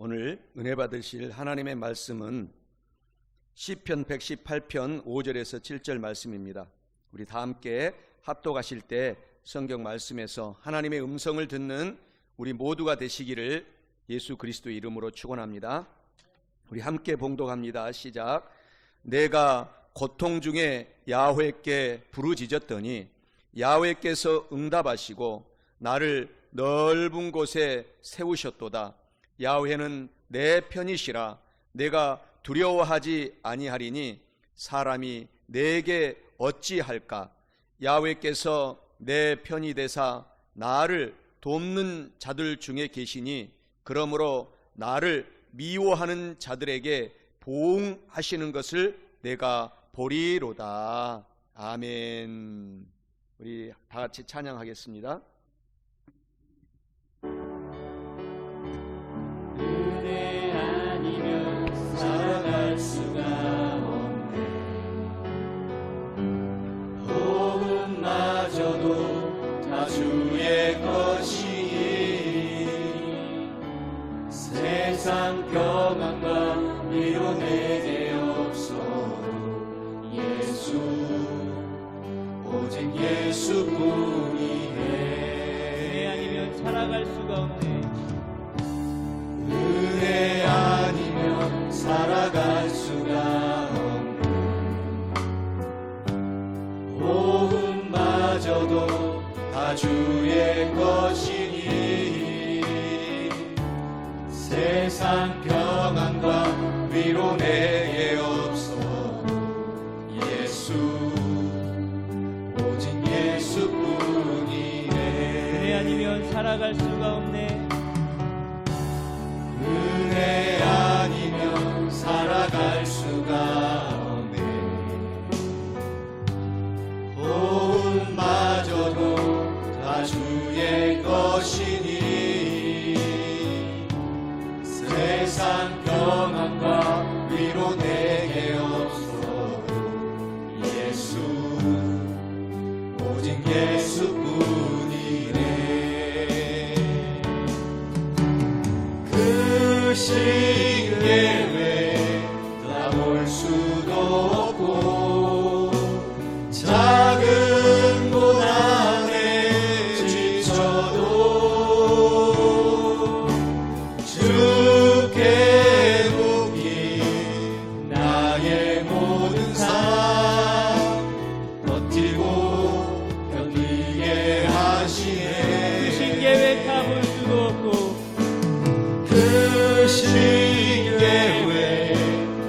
오늘 은혜 받으실 하나님의 말씀은 시편 118편 5절에서 7절 말씀입니다. 우리 다 함께 합독하실 때 성경 말씀에서 하나님의 음성을 듣는 우리 모두가 되시기를 예수 그리스도의 이름으로 축원합니다. 우리 함께 봉독합니다. 시작. 내가 고통 중에 야훼께 부르짖었더니 야훼께서 응답하시고 나를 넓은 곳에 세우셨도다. 야훼는 내 편이시라. 내가 두려워하지 아니하리니 사람이 내게 어찌할까. 야훼께서 내 편이 되사 나를 돕는 자들 중에 계시니 그러므로 나를 미워하는 자들에게 보응하시는 것을 내가 보리로다. 아멘. 우리 다 같이 찬양하겠습니다. 은혜 아니면 살아갈 수가 없네. 복음마저도 다 주의 것이니 세상 평안과 위로 내게 없어도 예수 오직 예수뿐이네. 은혜 아니면 살아갈 수가 없네. 은혜 아니면 살아갈 수가 없네. 복음마저도 다 주의 것이니 세상 평안과 위로 내게 없어도 예수 오직 예수뿐이네. 은혜 아니면 살아갈 수가 없네. 은혜 아니면 살아갈 수가 없네. 복음마저도 다 주의 것이니 세상 평안과 위로 내게 없어도 예수 오직 예수뿐이네. 그 신계회 다 볼 수도 없고 작은 고난에 지쳐도 주께 묶인 나의 모든 삶 버티고 견디게 하시네. 그 신계회 다 볼 수도 없고 그 신계회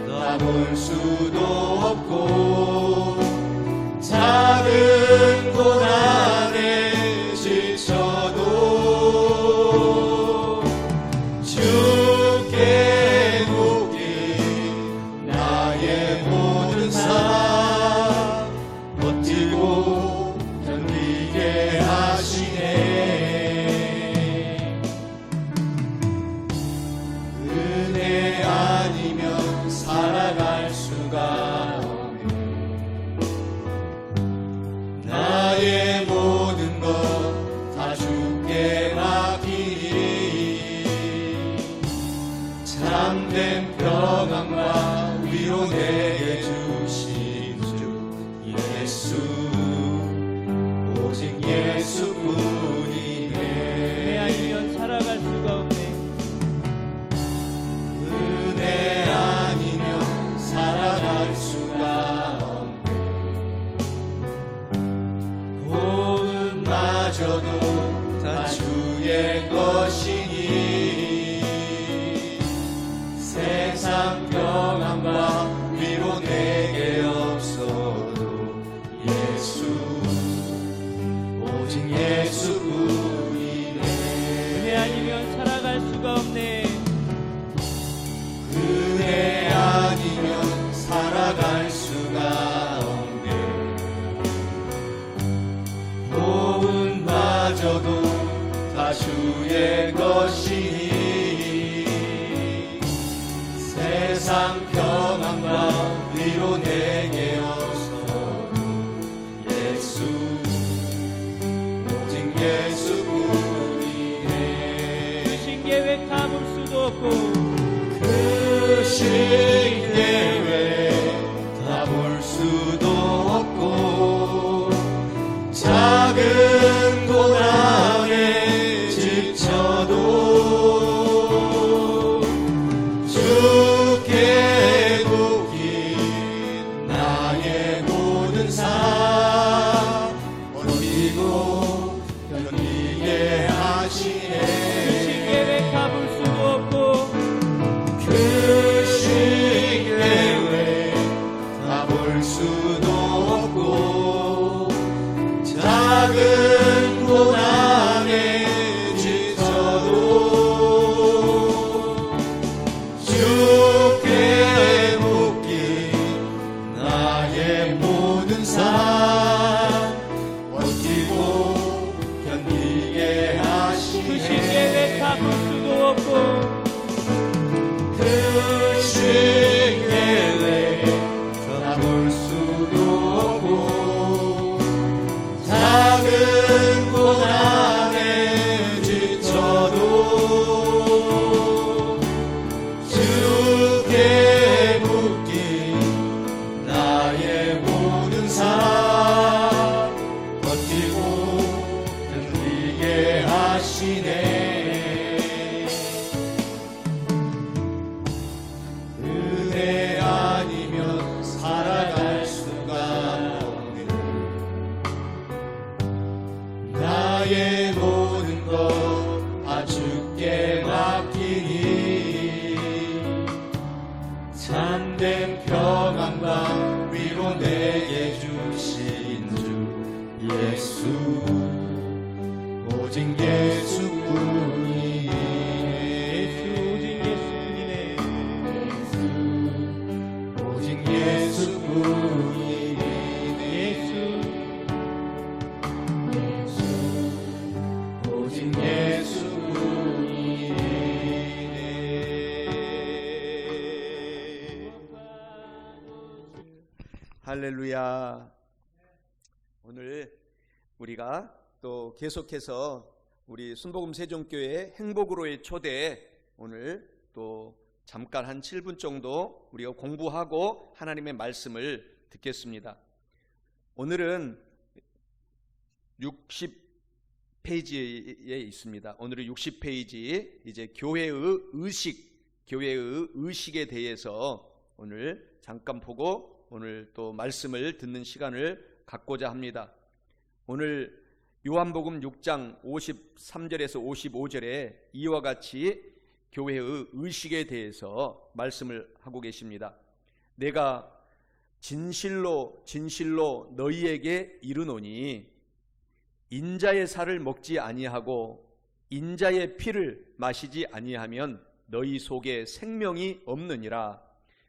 다 볼 수도 없고 작은 고난에 지쳐도 주께 묶인 나의 모든 삶 버티고 견디게 하시네. 은혜 아니면 살아갈 수가 없네. 나의 모든 것 다 주께 맡기니 참된 평안과 위로 내게 주신 주 예수 오직 예수뿐이네. 은혜 아니면 살아갈 수가 없네. 은혜 아니면 살아갈 수가 없네. 복음마저도 다 주의 것이니 세상 평안과 위로 내게 없어도 예수 오직 예수뿐이네. 은혜 아니면 살아갈 수가 없네. 은혜 아니면 살아갈 수가 없네. 복음마저도 다 주의 것이니 세상 평안과 위로 내게 없어도 예수 오직 예수뿐이네. 그 신계획 다 볼 수도 없고 계획 다 볼 수도 없고 작은 고난에 지쳐도 주께 묶인 나의 모든 삶 버티고 견디게 하시네. 계획 다 볼 수도 없고 그 계획 다 볼 수도 없고 작은 고난에 지쳐도 주께 묶인 나의 모든 삶 버티고 견디게 그 계획 다 볼 하시네. 수도 없고 그 계획 다 볼 수도 없고 작은 고난에 지쳐도 주께 묶인 나의 모든 삶 버티고 견디게 하시네. 은혜 아니면 살아갈 수가 없네. 나의 모든 것 다 주께 맡기니 참된 평안과 위로 내게 주신 주 예수 오직 예수뿐이네. 오직 예수뿐이네. 오직 예수뿐이네. 할렐루야. 오늘 우리가 또 계속해서 우리 순복음 세종교회 행복으로의 초대, 오늘 또 잠깐 한 7분 정도 우리가 공부하고 하나님의 말씀을 듣겠습니다. 오늘은 60페이지에 있습니다. 오늘은 60페이지, 이제 교회의 의식에 대해서 오늘 잠깐 보고 오늘 또 말씀을 듣는 시간을 갖고자 합니다. 오늘 요한복음 6장 53절에서 55절에 이와 같이 교회의 의식에 대해서 말씀을 하고 계십니다. 내가 진실로 진실로 너희에게 이르노니 인자의 살을 먹지 아니하고 인자의 피를 마시지 아니하면 너희 속에 생명이 없느니라.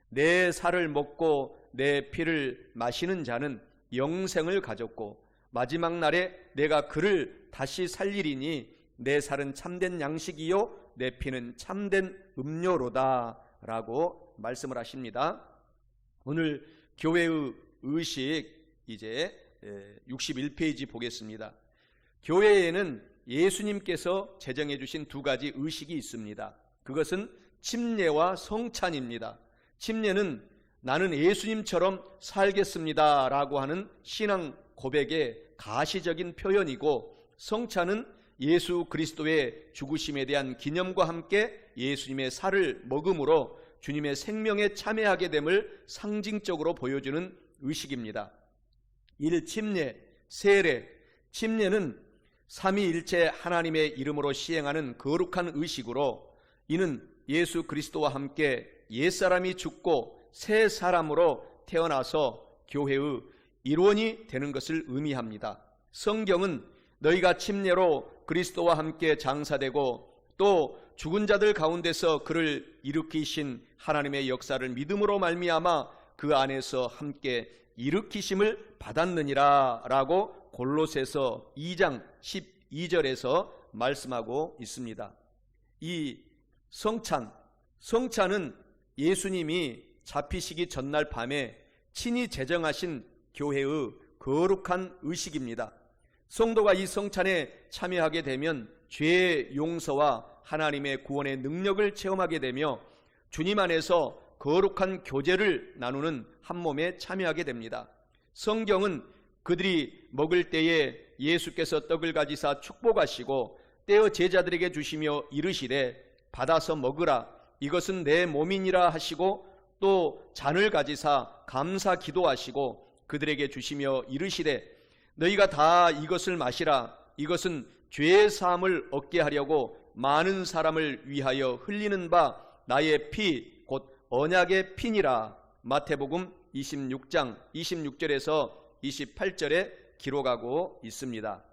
내 살을 먹고 내 피를 마시는 자는 영생을 가졌고 마지막 날에 내가 그를 다시 살리리니 내 살은 참된 양식이요 내 피는 참된 음료로다 라고 말씀을 하십니다. 오늘 교회의 의식, 이제 61페이지 보겠습니다. 교회에는 예수님께서 제정해 주신 두 가지 의식이 있습니다. 그것은 침례와 성찬입니다. 침례는 나는 예수님처럼 살겠습니다 라고 하는 신앙 고백의 가시적인 표현이고, 성찬은 예수 그리스도의 죽으심에 대한 기념과 함께 예수님의 살을 먹음으로 주님의 생명에 참여하게 됨을 상징적으로 보여주는 의식입니다. 일침례, 세례, 침례는 삼위일체 하나님의 이름으로 시행하는 거룩한 의식으로, 이는 예수 그리스도와 함께 옛사람이 죽고 새 사람으로 태어나서 교회의 일원이 되는 것을 의미합니다. 성경은 너희가 침례로 그리스도와 함께 장사되고 또 죽은 자들 가운데서 그를 일으키신 하나님의 역사를 믿음으로 말미암아 그 안에서 함께 일으키심을 받았느니라 라고 골로새서 2장 12절에서 말씀하고 있습니다. 이 성찬은 예수님이 잡히시기 전날 밤에 친히 제정하신 교회의 거룩한 의식입니다. 성도가 이 성찬에 참여하게 되면 죄의 용서와 하나님의 구원의 능력을 체험하게 되며 주님 안에서 거룩한 교제를 나누는 한 몸에 참여하게 됩니다. 성경은 그들이 먹을 때에 예수께서 떡을 가지사 축복하시고 떼어 제자들에게 주시며 이르시되 받아서 먹으라 이것은 내 몸이니라 하시고 또 잔을 가지사 감사 기도하시고 그들에게 주시며 이르시되 너희가 다 이것을 마시라 이것은 죄의 사함을 얻게 하려고 많은 사람을 위하여 흘리는 바 나의 피 곧 언약의 피니라. 마태복음 26장 26절에서 28절에 기록하고 있습니다.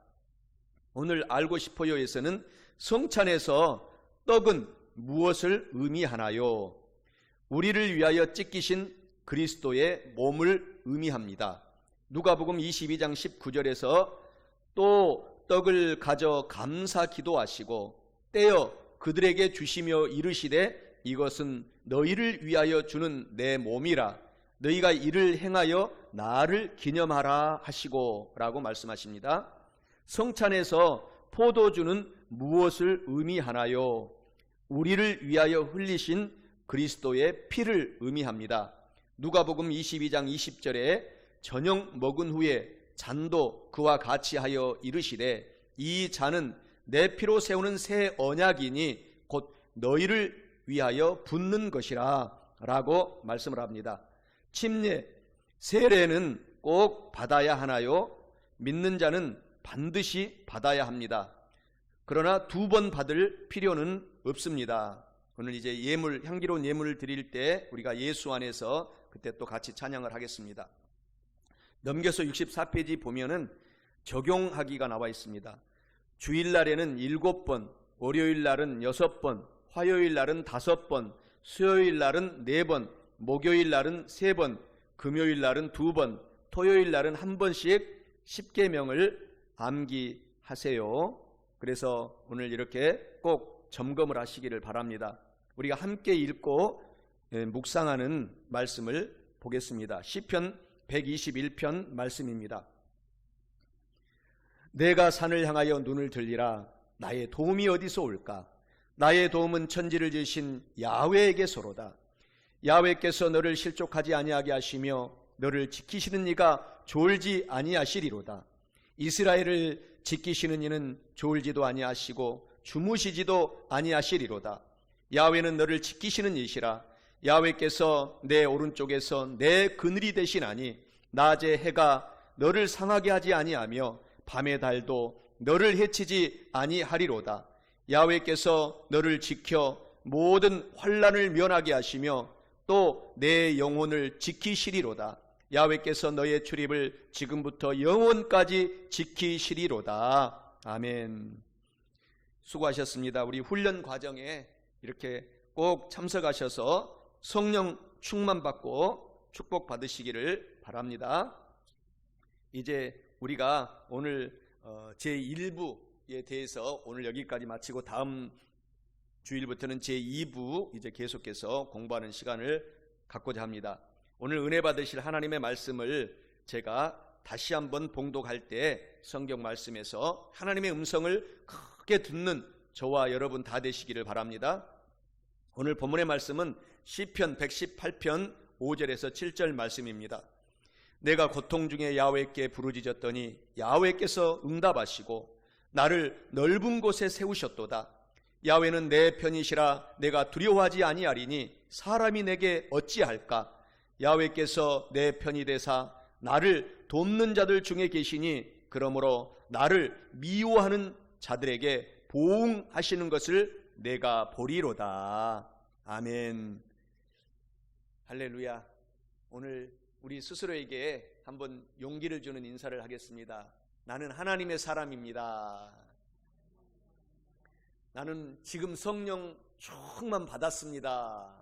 오늘 알고 싶어요에서는 성찬에서 떡은 무엇을 의미하나요? 우리를 위하여 찢기신 그리스도의 몸을 의미합니다. 누가복음 22장 19절에서 또 떡을 가져 감사 기도하시고 떼어 그들에게 주시며 이르시되 이것은 너희를 위하여 주는 내 몸이라 너희가 이를 행하여 나를 기념하라 하시고 라고 말씀하십니다. 성찬에서 포도주는 무엇을 의미하나요? 우리를 위하여 흘리신 그리스도의 피를 의미합니다. 누가복음 22장 20절에 저녁 먹은 후에 잔도 그와 같이 하여 이르시되 이 잔은 내 피로 세우는 새 언약이니 곧 너희를 위하여 붓는 것이라 라고 말씀을 합니다. 침례, 세례는 꼭 받아야 하나요? 믿는 자는 반드시 받아야 합니다. 그러나 2번 받을 필요는 없습니다. 오늘 이제 예물, 향기로운 예물을 드릴 때 우리가 예수 안에서 그때 또 같이 찬양을 하겠습니다. 넘겨서 64페이지 보면은 적용하기가 나와 있습니다. 주일날에는 7번, 월요일날은 6번, 화요일날은 5번, 수요일날은 4번, 목요일날은 3번, 금요일날은 2번, 토요일날은 1번씩 십계명을 암기하세요. 그래서 오늘 이렇게 꼭 점검을 하시기를 바랍니다. 우리가 함께 읽고 묵상하는 말씀을 보겠습니다. 시편 121편 말씀입니다. 내가 산을 향하여 눈을 들리라. 나의 도움이 어디서 올까? 나의 도움은 천지를 지으신 야훼에게서로다. 야훼께서 너를 실족하지 아니하게 하시며 너를 지키시는 이가 졸지 아니하시리로다. 이스라엘을 지키시는 이는 졸지도 아니하시고 주무시지도 아니하시리로다. 야훼는 너를 지키시는 이시라. 야훼께서 내 오른쪽에서 내 그늘이 되시나니 낮에 해가 너를 상하게 하지 아니하며 밤의 달도 너를 해치지 아니하리로다. 야훼께서 너를 지켜 모든 환난을 면하게 하시며 또 내 영혼을 지키시리로다. 야훼께서 너의 출입을 지금부터 영원까지 지키시리로다. 아멘. 수고하셨습니다. 우리 훈련 과정에 이렇게 꼭 참석하셔서 성령 충만 받고 축복 받으시기를 바랍니다. 이제 우리가 오늘 제1부에 대해서 오늘 여기까지 마치고 다음 주일부터는 제2부 이제 계속해서 공부하는 시간을 갖고자 합니다. 오늘 은혜 받으실 하나님의 말씀을 제가 다시 한번 봉독할 때 성경 말씀에서 하나님의 음성을 크게 듣는 저와 여러분 다 되시기를 바랍니다. 오늘 본문의 말씀은 시편 118편 5절에서 7절 말씀입니다. 내가 고통 중에 야훼께 부르짖었더니 야훼께서 응답하시고 나를 넓은 곳에 세우셨도다. 야훼는 내 편이시라 내가 두려워하지 아니하리니 사람이 내게 어찌할까? 야훼께서 내 편이 되사 나를 돕는 자들 중에 계시니 그러므로 나를 미워하는 자들에게 보응하시는 것을 내가 보리로다. 아멘. 할렐루야. 오늘 우리 스스로에게 한번 용기를 주는 인사를 하겠습니다. 나는 하나님의 사람입니다. 나는 지금 성령 충만 받았습니다.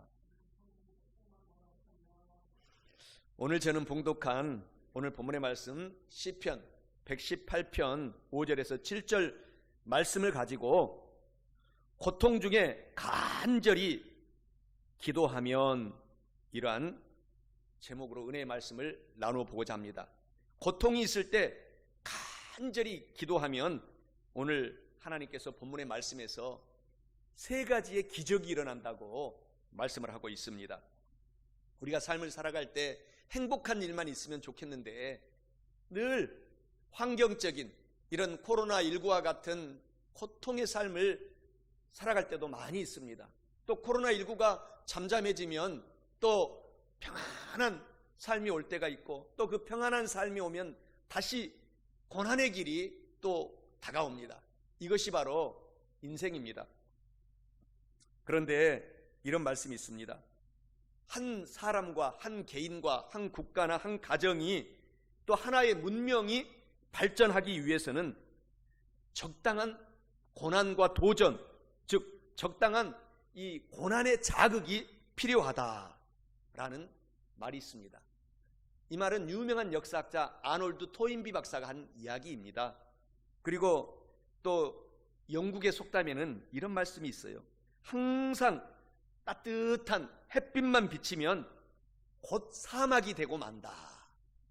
오늘 저는 봉독한 오늘 본문의 말씀 시편 118편 5절에서 7절 말씀을 가지고 고통 중에 간절히 기도하면 이러한 제목으로 은혜의 말씀을 나누어 보고자 합니다. 고통이 있을 때 간절히 기도하면 오늘 하나님께서 본문의 말씀에서 3가지의 기적이 일어난다고 말씀을 하고 있습니다. 우리가 삶을 살아갈 때 행복한 일만 있으면 좋겠는데 늘 환경적인 이런 코로나19와 같은 고통의 삶을 살아갈 때도 많이 있습니다. 또 코로나19가 잠잠해지면 또 평안한 삶이 올 때가 있고, 또 그 평안한 삶이 오면 다시 고난의 길이 또 다가옵니다. 이것이 바로 인생입니다. 그런데 이런 말씀이 있습니다. 한 사람과 한 개인과 한 국가나 한 가정이 또 하나의 문명이 발전하기 위해서는 적당한 고난과 도전, 즉 적당한 이 고난의 자극이 필요하다라는 말이 있습니다. 이 말은 유명한 역사학자 아놀드 토인비 박사가 한 이야기입니다. 그리고 또 영국의 속담에는 이런 말씀이 있어요. 항상 따뜻한 햇빛만 비치면 곧 사막이 되고 만다.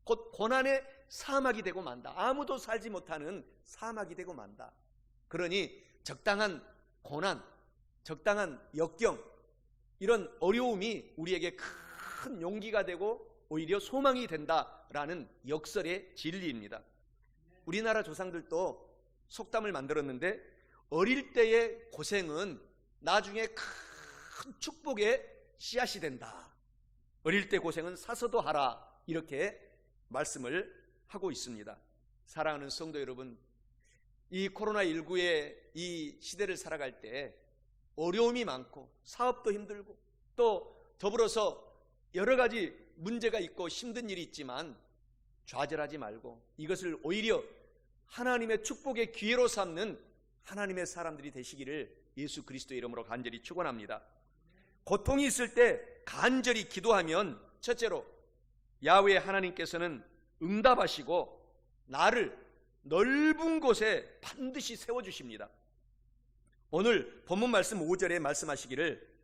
곧 고난의 사막이 되고 만다. 아무도 살지 못하는 사막이 되고 만다. 그러니 적당한 고난, 적당한 역경, 이런 어려움이 우리에게 큰 용기가 되고 오히려 소망이 된다라는 역설의 진리입니다. 우리나라 조상들도 속담을 만들었는데, 어릴 때의 고생은 나중에 큰 축복의 씨앗이 된다. 어릴 때 고생은 사서도 하라. 이렇게 말씀을 하고 있습니다. 사랑하는 성도 여러분, 이 코로나19의 이 시대를 살아갈 때 어려움이 많고 사업도 힘들고 또 더불어서 여러 가지 문제가 있고 힘든 일이 있지만 좌절하지 말고 이것을 오히려 하나님의 축복의 기회로 삼는 하나님의 사람들이 되시기를 예수 그리스도의 이름으로 간절히 축원합니다. 고통이 있을 때 간절히 기도하면 첫째로 야훼 하나님께서는 응답하시고 나를 넓은 곳에 반드시 세워주십니다. 오늘 본문 말씀 5절에 말씀하시기를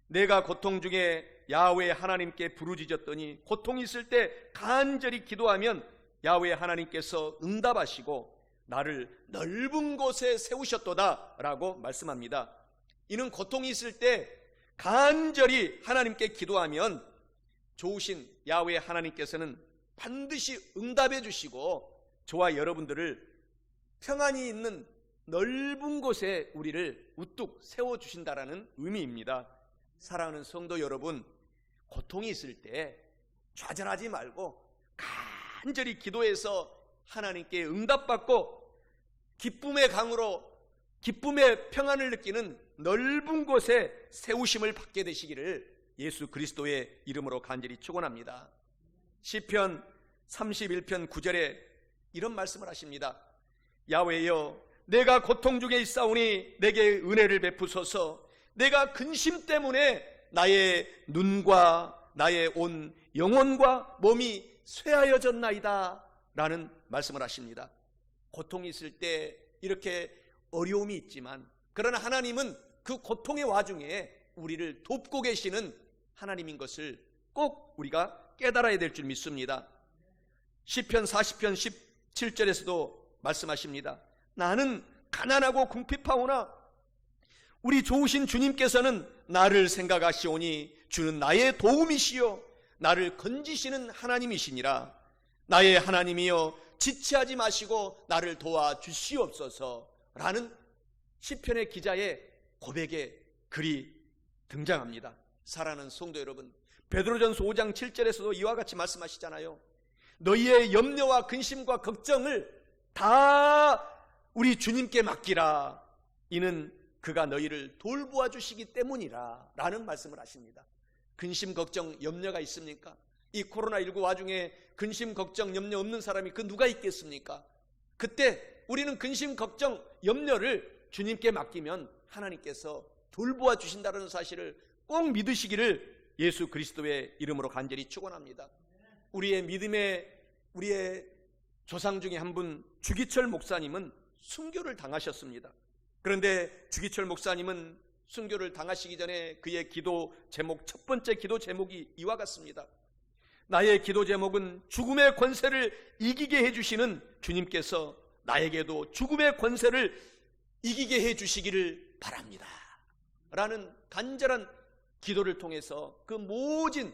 내가 고통 중에 야훼 하나님께 부르짖었더니 고통이 있을 때 간절히 기도하면 야훼 하나님께서 응답하시고 나를 넓은 곳에 세우셨도다 라고 말씀합니다. 이는 고통이 있을 때 간절히 하나님께 기도하면 좋으신 야훼 하나님께서는 반드시 응답해 주시고 저와 여러분들을 평안이 있는 넓은 곳에 우리를 우뚝 세워주신다라는 의미입니다. 사랑하는 성도 여러분, 고통이 있을 때 좌절하지 말고 간절히 기도해서 하나님께 응답받고 기쁨의 강으로 기쁨의 평안을 느끼는 넓은 곳에 세우심을 받게 되시기를 예수 그리스도의 이름으로 간절히 축원합니다. 시편 31편 9절에 이런 말씀을 하십니다. 야훼여 내가 고통 중에 있사오니 내게 은혜를 베푸소서. 내가 근심 때문에 나의 눈과 나의 온 영혼과 몸이 쇠하여졌나이다 라는 말씀을 하십니다. 고통이 있을 때 이렇게 어려움이 있지만 그러나 하나님은 그 고통의 와중에 우리를 돕고 계시는 하나님인 것을 꼭 우리가 깨달아야 될 줄 믿습니다. 시편 40편 17절에서도 말씀하십니다. 나는 가난하고 궁핍하오나 우리 좋으신 주님께서는 나를 생각하시오니 주는 나의 도움이시요 나를 건지시는 하나님이시니라. 나의 하나님이여 지체하지 마시고 나를 도와주시옵소서 라는 시편의 기자의 고백의 글이 등장합니다. 사랑하는 성도 여러분, 베드로전서 5장 7절에서도 이와 같이 말씀하시잖아요. 너희의 염려와 근심과 걱정을 다 우리 주님께 맡기라. 이는 그가 너희를 돌보아 주시기 때문이라 라는 말씀을 하십니다. 근심, 걱정, 염려가 있습니까? 이 코로나19 와중에 근심, 걱정, 염려 없는 사람이 그 누가 있겠습니까? 그때 우리는 근심, 걱정, 염려를 주님께 맡기면 하나님께서 돌보아 주신다는 사실을 꼭 믿으시기를 예수 그리스도의 이름으로 간절히 축원합니다. 우리의 조상 중에 한 분 주기철 목사님은 순교를 당하셨습니다. 그런데 주기철 목사님은 순교를 당하시기 전에 그의 기도 제목, 첫 번째 기도 제목이 이와 같습니다. 나의 기도 제목은 죽음의 권세를 이기게 해주시는 주님께서 나에게도 죽음의 권세를 이기게 해주시기를 바랍니다 라는 간절한 기도를 통해서 그 모진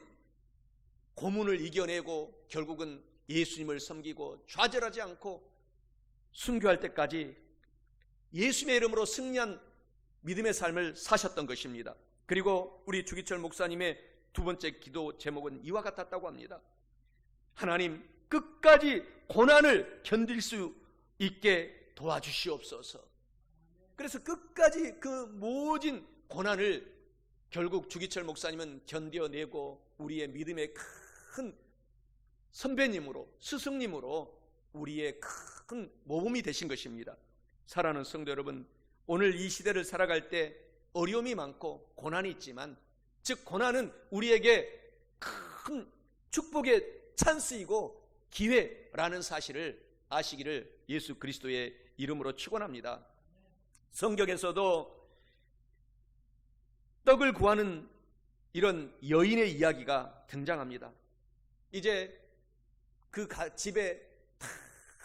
고문을 이겨내고 결국은 예수님을 섬기고 좌절하지 않고 순교할 때까지 예수님의 이름으로 승리한 믿음의 삶을 사셨던 것입니다. 그리고 우리 주기철 목사님의 두 번째 기도 제목은 이와 같았다고 합니다. 하나님, 끝까지 고난을 견딜 수 있게 도와주시옵소서. 그래서 끝까지 그 모진 고난을 결국 주기철 목사님은 견뎌내고 우리의 믿음의 큰 선배님으로, 스승님으로 우리의 큰 모범이 되신 것입니다. 사랑하는 성도 여러분, 오늘 이 시대를 살아갈 때 어려움이 많고 고난이 있지만, 즉 고난은 우리에게 큰 축복의 찬스이고 기회라는 사실을 아시기를 예수 그리스도의 이름으로 축원합니다. 성경에서도 떡을 구하는 이런 여인의 이야기가 등장합니다. 이제 그 집에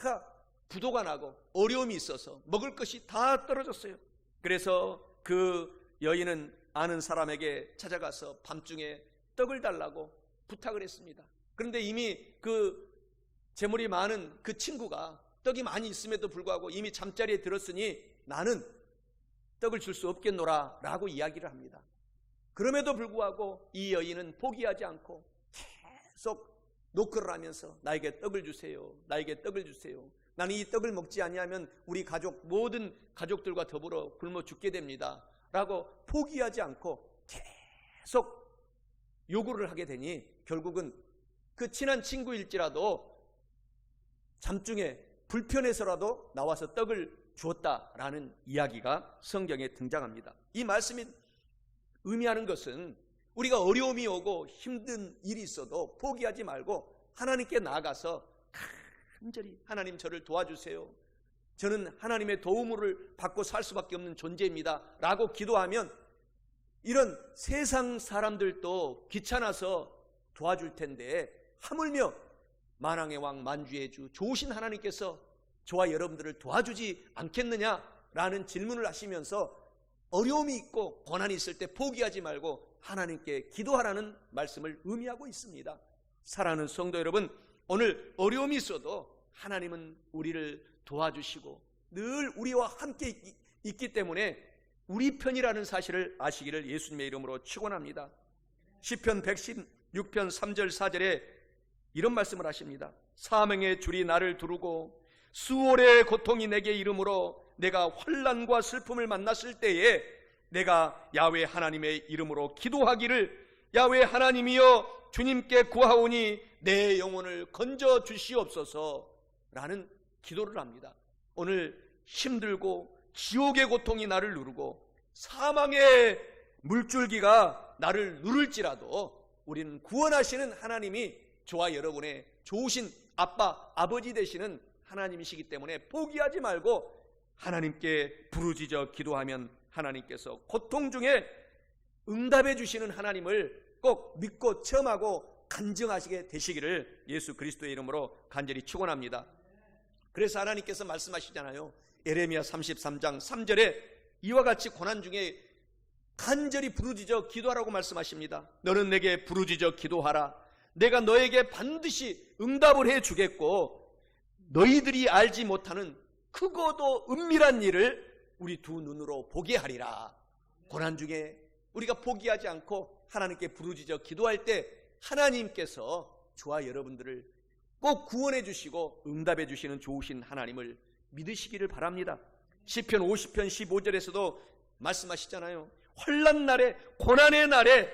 다 부도가 나고 어려움이 있어서 먹을 것이 다 떨어졌어요. 그래서 그 여인은 아는 사람에게 찾아가서 밤중에 떡을 달라고 부탁을 했습니다. 그런데 이미 그 재물이 많은 그 친구가 떡이 많이 있음에도 불구하고 이미 잠자리에 들었으니 나는 떡을 줄 수 없겠노라 라고 이야기를 합니다. 그럼에도 불구하고 이 여인은 포기하지 않고 계속 노크를 하면서 나에게 떡을 주세요, 나에게 떡을 주세요. 나는 이 떡을 먹지 아니하면 우리 가족 모든 가족들과 더불어 굶어 죽게 됩니다 라고 포기하지 않고 계속 요구를 하게 되니 결국은 그 친한 친구일지라도 잠중에 불편해서라도 나와서 떡을 주었다라는 이야기가 성경에 등장합니다. 이 말씀이 의미하는 것은 우리가 어려움이 오고 힘든 일이 있어도 포기하지 말고 하나님께 나아가서 간절히 하나님 저를 도와주세요, 저는 하나님의 도움을 받고 살 수밖에 없는 존재입니다 라고 기도하면 이런 세상 사람들도 귀찮아서 도와줄 텐데 하물며 만왕의 왕 만주의 주 좋으신 하나님께서 저와 여러분들을 도와주지 않겠느냐라는 질문을 하시면서 어려움이 있고 고난이 있을 때 포기하지 말고 하나님께 기도하라는 말씀을 의미하고 있습니다. 사랑하는 성도 여러분, 오늘 어려움이 있어도 하나님은 우리를 도와주시고 늘 우리와 함께 있기 때문에 우리 편이라는 사실을 아시기를 예수님의 이름으로 축원합니다. 시편 116편 3절 4절에 이런 말씀을 하십니다. 사명의 줄이 나를 두르고 수월의 고통이 내게 이름으로 내가 환난과 슬픔을 만났을 때에 내가 야훼 하나님의 이름으로 기도하기를 야훼 하나님이여 주님께 구하오니 내 영혼을 건져 주시옵소서 라는 기도를 합니다. 오늘 힘들고 지옥의 고통이 나를 누르고 사망의 물줄기가 나를 누를지라도 우리는 구원하시는 하나님이 저와 여러분의 좋으신 아빠, 아버지 되시는 하나님이시기 때문에 포기하지 말고 하나님께 부르짖어 기도하면 하나님께서 고통 중에 응답해 주시는 하나님을 꼭 믿고 체험하고 간증하시게 되시기를 예수 그리스도의 이름으로 간절히 축원합니다. 그래서 하나님께서 말씀하시잖아요. 예레미야 33장 3절에 이와 같이 고난 중에 간절히 부르짖어 기도하라고 말씀하십니다. 너는 내게 부르짖어 기도하라. 내가 너에게 반드시 응답을 해 주겠고 너희들이 알지 못하는 크고도 은밀한 일을 우리 두 눈으로 보게 하리라. 고난 중에 우리가 포기하지 않고 하나님께 부르짖어 기도할 때 하나님께서 저와 여러분들을 꼭 구원해 주시고 응답해 주시는 좋으신 하나님을 믿으시기를 바랍니다. 시편 50편 15절에서도 말씀하시잖아요. 환난 날에 고난의 날에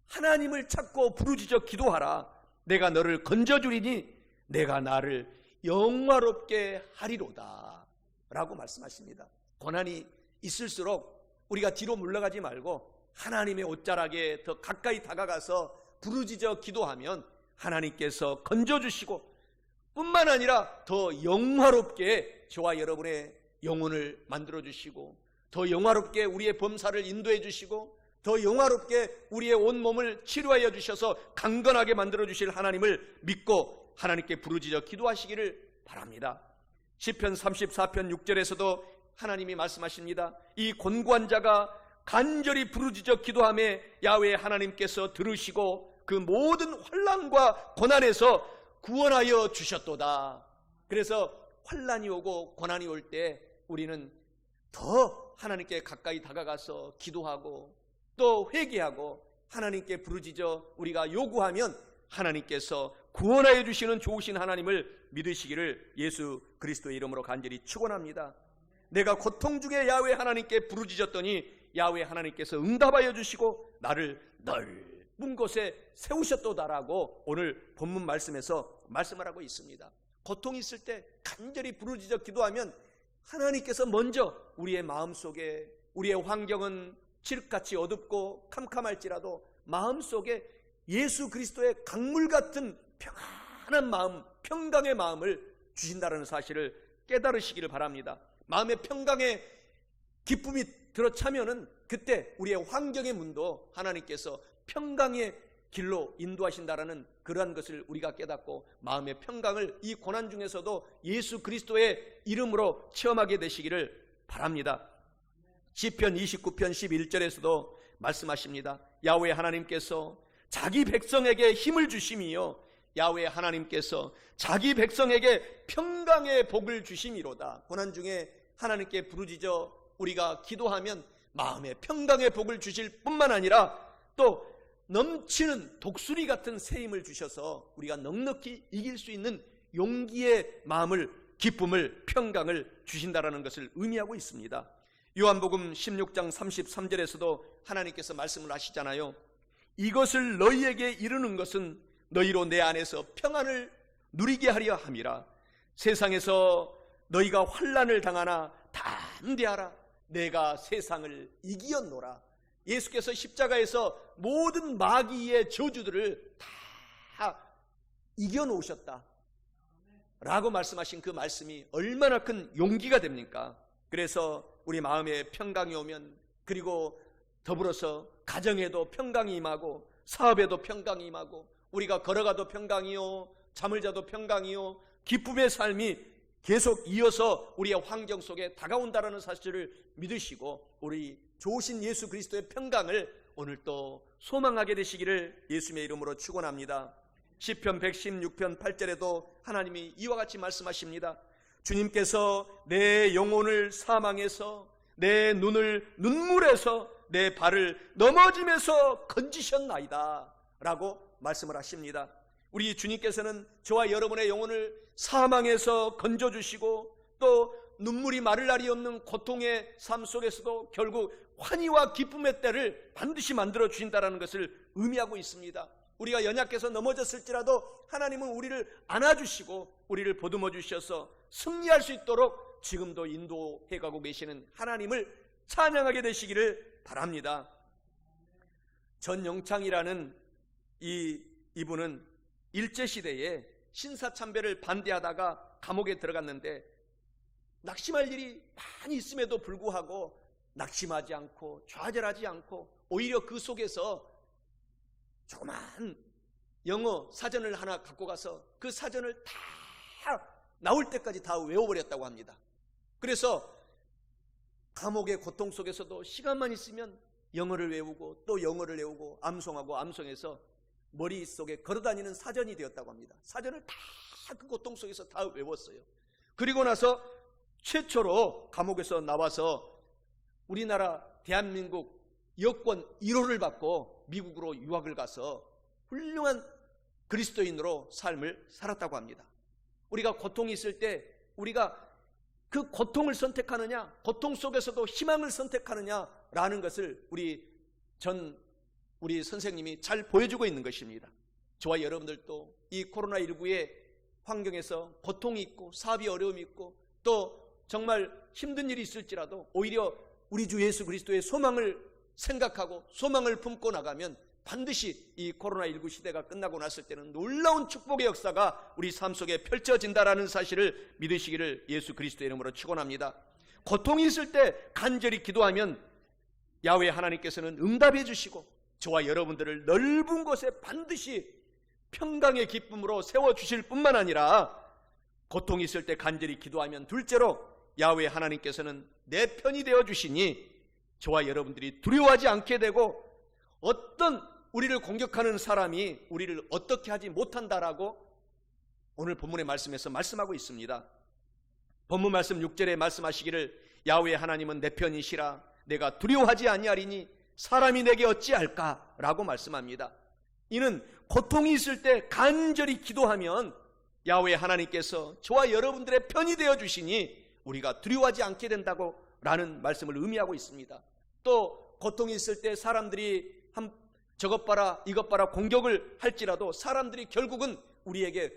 하나님을 찾고 부르짖어 기도하라. 내가 너를 건져주리니 내가 나를 영화롭게 하리로다 라고 말씀하십니다. 고난이 있을수록 우리가 뒤로 물러가지 말고 하나님의 옷자락에 더 가까이 다가가서 부르짖어 기도하면 하나님께서 건져주시고 뿐만 아니라 더 영화롭게 저와 여러분의 영혼을 만들어주시고 더 영화롭게 우리의 범사를 인도해 주시고 더 영화롭게 우리의 온몸을 치료하여 주셔서 강건하게 만들어주실 하나님을 믿고 하나님께 부르짖어 기도하시기를 바랍니다. 시편 34편 6절에서도 하나님이 말씀하십니다. 이 곤고한 자가 간절히 부르짖어 기도하며 야훼 하나님께서 들으시고 그 모든 환난과 고난에서 구원하여 주셨도다. 그래서 환난이 오고 고난이 올 때 우리는 더 하나님께 가까이 다가가서 기도하고 또 회개하고 하나님께 부르짖어 우리가 요구하면 하나님께서 구원하여 주시는 좋으신 하나님을 믿으시기를 예수 그리스도의 이름으로 간절히 축원합니다. 내가 고통 중에 야훼 하나님께 부르짖었더니 야훼 하나님께서 응답하여 주시고 나를 넓은 곳에 세우셨도다라고 오늘 본문 말씀에서 말씀을 하고 있습니다. 고통이 있을 때 간절히 부르짖어 기도하면 하나님께서 먼저 우리의 마음속에, 우리의 환경은 칠흑같이 어둡고 캄캄할지라도 마음속에 예수 그리스도의 강물 같은 평안한 마음, 평강의 마음을 주신다는 사실을 깨달으시기를 바랍니다. 마음의 평강에 기쁨이 들어차면은 그때 우리의 환경의 문도 하나님께서 평강의 길로 인도하신다라는 그러한 것을 우리가 깨닫고 마음의 평강을 이 고난 중에서도 예수 그리스도의 이름으로 체험하게 되시기를 바랍니다. 시편 29편 11절에서도 말씀하십니다. 야훼 하나님께서 자기 백성에게 힘을 주심이요 야훼 하나님께서 자기 백성에게 평강의 복을 주심이로다. 고난 중에 하나님께 부르짖어 우리가 기도하면 마음의 평강의 복을 주실 뿐만 아니라 또 넘치는 독수리 같은 새 힘을 주셔서 우리가 넉넉히 이길 수 있는 용기의 마음을, 기쁨을, 평강을 주신다라는 것을 의미하고 있습니다. 요한복음 16장 33절에서도 하나님께서 말씀을 하시잖아요. 이것을 너희에게 이르는 것은 너희로 내 안에서 평안을 누리게 하려 함이라. 세상에서 너희가 환난을 당하나 담대하라. 내가 세상을 이기었노라. 예수께서 십자가에서 모든 마귀의 저주들을 다 이겨놓으셨다 라고 말씀하신 그 말씀이 얼마나 큰 용기가 됩니까? 그래서 우리 마음에 평강이 오면, 그리고 더불어서 가정에도 평강이 임하고 사업에도 평강이 임하고 우리가 걸어가도 평강이요, 잠을 자도 평강이요, 기쁨의 삶이 계속 이어서 우리의 환경 속에 다가온다라는 사실을 믿으시고 우리 좋으신 예수 그리스도의 평강을 오늘 또 소망하게 되시기를 예수님의 이름으로 축원합니다. 시편 116편 8절에도 하나님이 이와 같이 말씀하십니다. 주님께서 내 영혼을 사망에서, 내 눈을 눈물에서, 내 발을 넘어짐에서 건지셨나이다 라고 말씀을 하십니다. 우리 주님께서는 저와 여러분의 영혼을 사망에서 건져주시고 또 눈물이 마를 날이 없는 고통의 삶 속에서도 결국 환희와 기쁨의 때를 반드시 만들어 주신다는 것을 의미하고 있습니다. 우리가 연약해서 넘어졌을지라도 하나님은 우리를 안아주시고 우리를 보듬어 주셔서 승리할 수 있도록 지금도 인도해 가고 계시는 하나님을 찬양하게 되시기를 바랍니다. 전영창이라는 이분은 일제시대에 신사참배를 반대하다가 감옥에 들어갔는데 낙심할 일이 많이 있음에도 불구하고 낙심하지 않고 좌절하지 않고 오히려 그 속에서 조그만 영어 사전을 하나 갖고 가서 그 사전을 다 나올 때까지 다 외워버렸다고 합니다. 그래서 감옥의 고통 속에서도 시간만 있으면 영어를 외우고 또 영어를 외우고 암송하고 암송해서 머릿속에 걸어다니는 사전이 되었다고 합니다. 사전을 다 그 고통 속에서 다 외웠어요. 그리고 나서 최초로 감옥에서 나와서 우리나라 대한민국 여권 1호를 받고 미국으로 유학을 가서 훌륭한 그리스도인으로 삶을 살았다고 합니다. 우리가 고통이 있을 때 우리가 그 고통을 선택하느냐, 고통 속에서도 희망을 선택하느냐라는 것을 우리 선생님이 잘 보여주고 있는 것입니다. 저와 여러분들도 이 코로나19의 환경에서 고통이 있고 사업이 어려움이 있고 또 정말 힘든 일이 있을지라도 오히려 우리 주 예수 그리스도의 소망을 생각하고 소망을 품고 나가면 반드시 이 코로나19 시대가 끝나고 났을 때는 놀라운 축복의 역사가 우리 삶 속에 펼쳐진다라는 사실을 믿으시기를 예수 그리스도의 이름으로 축원합니다. 고통이 있을 때 간절히 기도하면 야훼 하나님께서는 응답해 주시고 저와 여러분들을 넓은 곳에 반드시 평강의 기쁨으로 세워주실 뿐만 아니라 고통이 있을 때 간절히 기도하면 둘째로 야훼 하나님께서는 내 편이 되어 주시니 저와 여러분들이 두려워하지 않게 되고 어떤 우리를 공격하는 사람이 우리를 어떻게 하지 못한다라고 오늘 본문의 말씀에서 말씀하고 있습니다. 본문 말씀 6절에 말씀하시기를 야훼 하나님은 내 편이시라 내가 두려워하지 아니하리니 사람이 내게 어찌할까 라고 말씀합니다. 이는 고통이 있을 때 간절히 기도하면 야훼 하나님께서 저와 여러분들의 편이 되어 주시니 우리가 두려워하지 않게 된다고 라는 말씀을 의미하고 있습니다. 또 고통이 있을 때 사람들이 저것 봐라 이것 봐라 공격을 할지라도 사람들이 결국은 우리에게